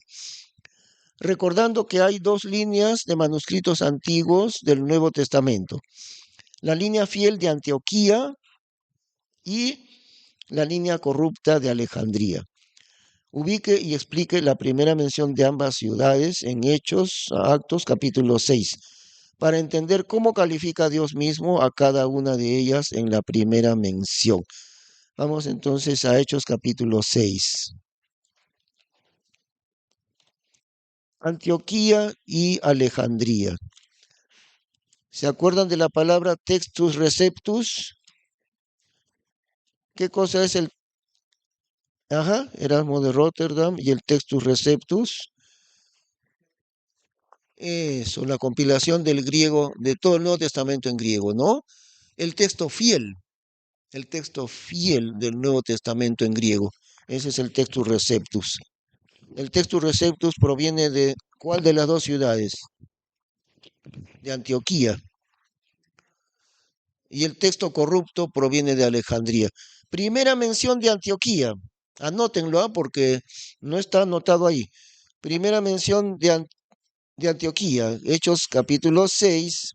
Recordando que hay dos líneas de manuscritos antiguos del Nuevo Testamento. La línea fiel de Antioquía y la línea corrupta de Alejandría. Ubique y explique la primera mención de ambas ciudades en Hechos, Actos, capítulo 6, para entender cómo califica Dios mismo a cada una de ellas en la primera mención. Vamos entonces a Hechos, capítulo 6. Antioquía y Alejandría. ¿Se acuerdan de la palabra textus receptus? ¿Qué cosa es el? Ajá, Erasmo de Rotterdam y el textus receptus. Eso, la compilación del griego, de todo el Nuevo Testamento en griego, ¿no? El texto fiel del Nuevo Testamento en griego. Ese es el textus receptus. El textus receptus proviene de ¿cuál de las dos ciudades? De Antioquía. Y el texto corrupto proviene de Alejandría. Primera mención de Antioquía. Anótenlo, porque no está anotado ahí. Primera mención de Antioquía, Hechos capítulo 6,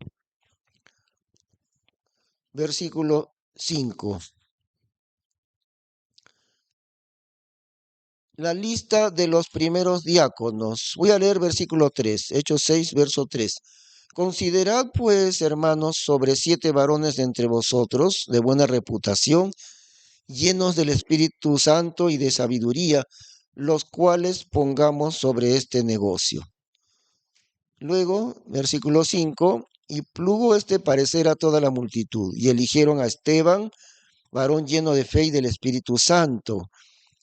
versículo 5. La lista de los primeros diáconos. Voy a leer versículo 3, Hechos 6, verso 3. Considerad pues, hermanos, sobre 7 varones de entre vosotros, de buena reputación, llenos del Espíritu Santo y de sabiduría, los cuales pongamos sobre este negocio. Luego, versículo 5, y plugo este parecer a toda la multitud, y eligieron a Esteban, varón lleno de fe y del Espíritu Santo,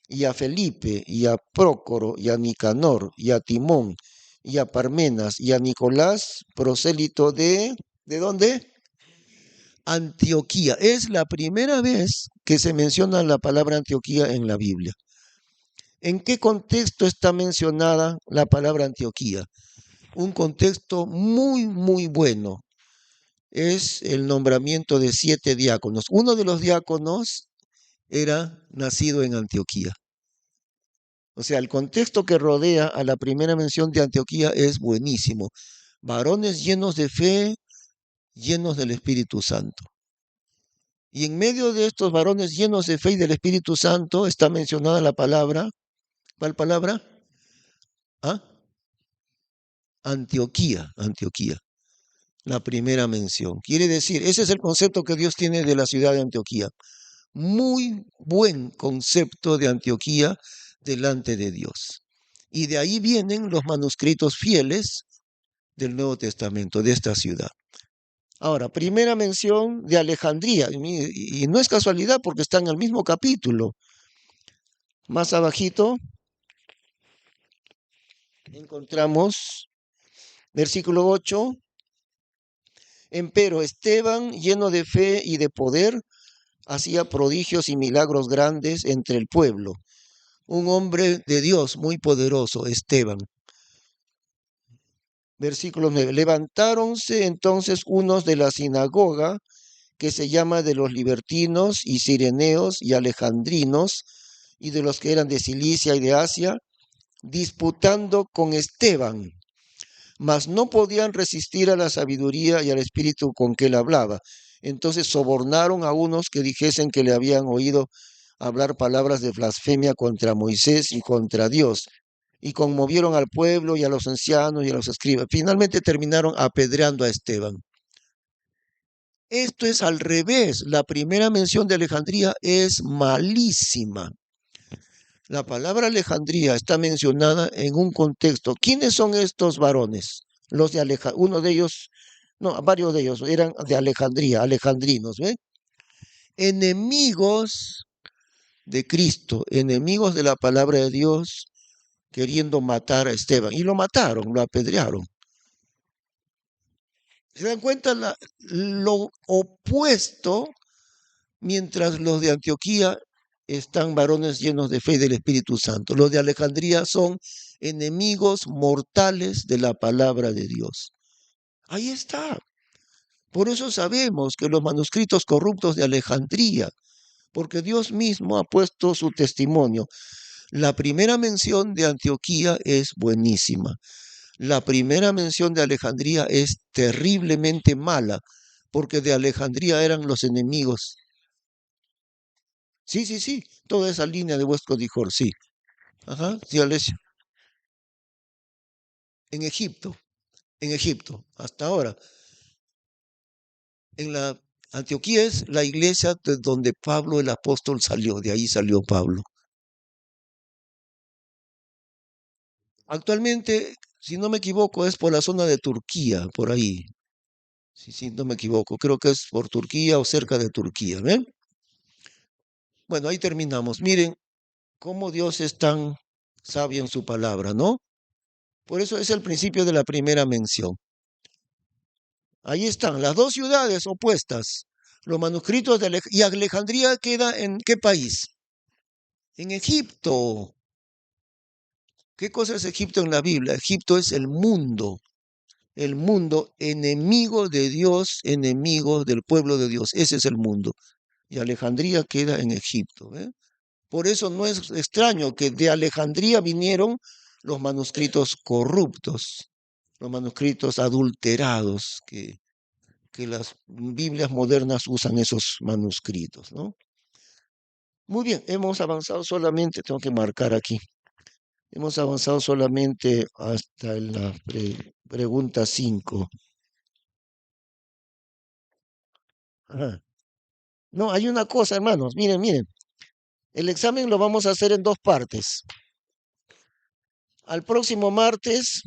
y a Felipe, y a Prócoro, y a Nicanor, y a Timón, y a Parmenas, y a Nicolás, prosélito ¿de dónde? Antioquía. Es la primera vez que se menciona la palabra Antioquía en la Biblia. ¿En qué contexto está mencionada la palabra Antioquía? Un contexto muy, muy bueno. Es el nombramiento de 7 diáconos. Uno de los diáconos era nacido en Antioquía. O sea, el contexto que rodea a la primera mención de Antioquía es buenísimo. Varones llenos de fe, llenos del Espíritu Santo. Y en medio de estos varones llenos de fe y del Espíritu Santo está mencionada la palabra. ¿Cuál palabra? ¿Ah? Antioquía, Antioquía. La primera mención. Quiere decir, ese es el concepto que Dios tiene de la ciudad de Antioquía. Muy buen concepto de Antioquía delante de Dios. Y de ahí vienen los manuscritos fieles del Nuevo Testamento, de esta ciudad. Ahora, primera mención de Alejandría, y no es casualidad porque está en el mismo capítulo. Más abajito encontramos versículo 8. Empero Esteban, lleno de fe y de poder, hacía prodigios y milagros grandes entre el pueblo. Un hombre de Dios muy poderoso, Esteban. Versículo 9. Levantáronse entonces unos de la sinagoga, que se llama de los libertinos y sireneos y alejandrinos, y de los que eran de Cilicia y de Asia, disputando con Esteban, mas no podían resistir a la sabiduría y al espíritu con que él hablaba. Entonces sobornaron a unos que dijesen que le habían oído hablar palabras de blasfemia contra Moisés y contra Dios, y conmovieron al pueblo y a los ancianos y a los escribas. Finalmente terminaron apedreando a Esteban. Esto es al revés. La primera mención de Alejandría es malísima. La palabra Alejandría está mencionada en un contexto. ¿Quiénes son estos varones? Los de Alejandría, uno de ellos, no, varios de ellos eran de Alejandría, alejandrinos, ¿ve? Enemigos de Cristo, enemigos de la palabra de Dios, queriendo matar a Esteban. Y lo mataron, lo apedrearon. ¿Se dan cuenta lo opuesto? Mientras los de Antioquía están varones llenos de fe y del Espíritu Santo. Los de Alejandría son enemigos mortales de la palabra de Dios. Ahí está. Por eso sabemos que los manuscritos corruptos de Alejandría porque Dios mismo ha puesto su testimonio. La primera mención de Antioquía es buenísima. La primera mención de Alejandría es terriblemente mala, porque de Alejandría eran los enemigos. Sí, sí, sí, toda esa línea de Westcott y Hort, sí. Ajá, sí, Alessio. En Egipto, hasta ahora. En la Antioquía es la iglesia de donde Pablo el apóstol salió, de ahí salió Pablo. Actualmente, si no me equivoco, es por la zona de Turquía, por ahí. Sí, sí, no me equivoco. Creo que es por Turquía o cerca de Turquía, ¿ven? Bueno, ahí terminamos. Miren cómo Dios es tan sabio en su palabra, ¿no? Por eso es el principio de la primera mención. Ahí están las dos ciudades opuestas. Los manuscritos de y Alejandría queda en ¿qué país? En Egipto. ¿Qué cosa es Egipto en la Biblia? Egipto es el mundo enemigo de Dios, enemigo del pueblo de Dios. Ese es el mundo. Y Alejandría queda en Egipto. ¿Eh? Por eso no es extraño que de Alejandría vinieron los manuscritos corruptos, los manuscritos adulterados, que las Biblias modernas usan esos manuscritos, ¿no? Muy bien, hemos avanzado solamente, tengo que marcar aquí, hemos avanzado solamente hasta la pregunta 5. Ajá. No, hay una cosa, hermanos, miren, miren, el examen lo vamos a hacer en dos partes. Al próximo martes,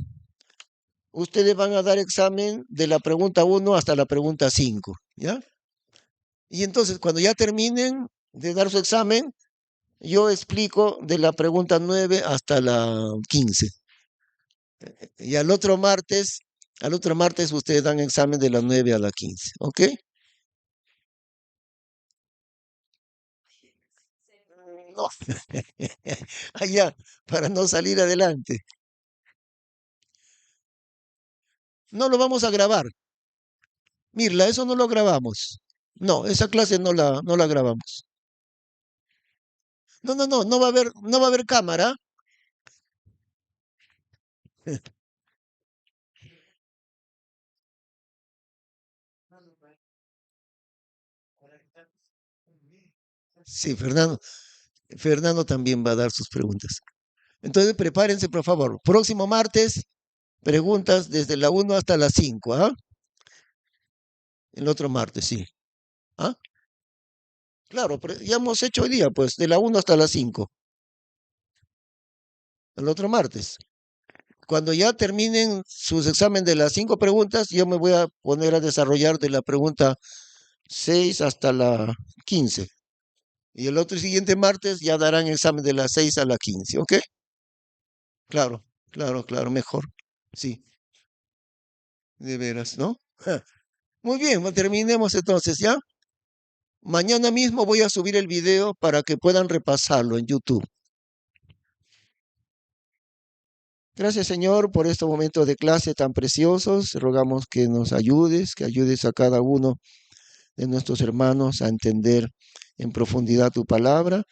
ustedes van a dar examen de la pregunta 1 hasta la pregunta 5, ¿ya? Y entonces, cuando ya terminen de dar su examen, yo explico de la pregunta 9 hasta la 15. Y al otro martes ustedes dan examen de la 9 a la 15, ¿ok? No, allá, para no salir adelante. No lo vamos a grabar. Mirla, eso no lo grabamos. No, esa clase no la grabamos. No, no, no, no va a haber cámara. Sí, Fernando también va a dar sus preguntas. Entonces, prepárense, por favor. Próximo martes, preguntas desde la 1 hasta la 5, ¿ah? El otro martes, sí. ¿Ah? Claro, pero ya hemos hecho hoy día, pues, de la 1 hasta la 5. El otro martes. Cuando ya terminen sus exámenes de las 5 preguntas, yo me voy a poner a desarrollar de la pregunta 6 hasta la 15. Y el otro siguiente martes ya darán examen de las 6 a la 15, ¿ok? Claro, claro, claro, mejor. Sí, de veras, ¿no? Muy bien, terminemos entonces, ¿ya? Mañana mismo voy a subir el video para que puedan repasarlo en YouTube. Gracias, Señor, por estos momentos de clase tan preciosos. Rogamos que nos ayudes, que ayudes a cada uno de nuestros hermanos a entender en profundidad tu palabra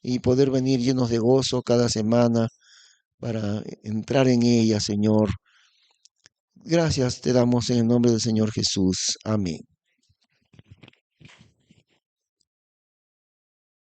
y poder venir llenos de gozo cada semana para entrar en ella, Señor. Gracias te damos en el nombre del Señor Jesús. Amén.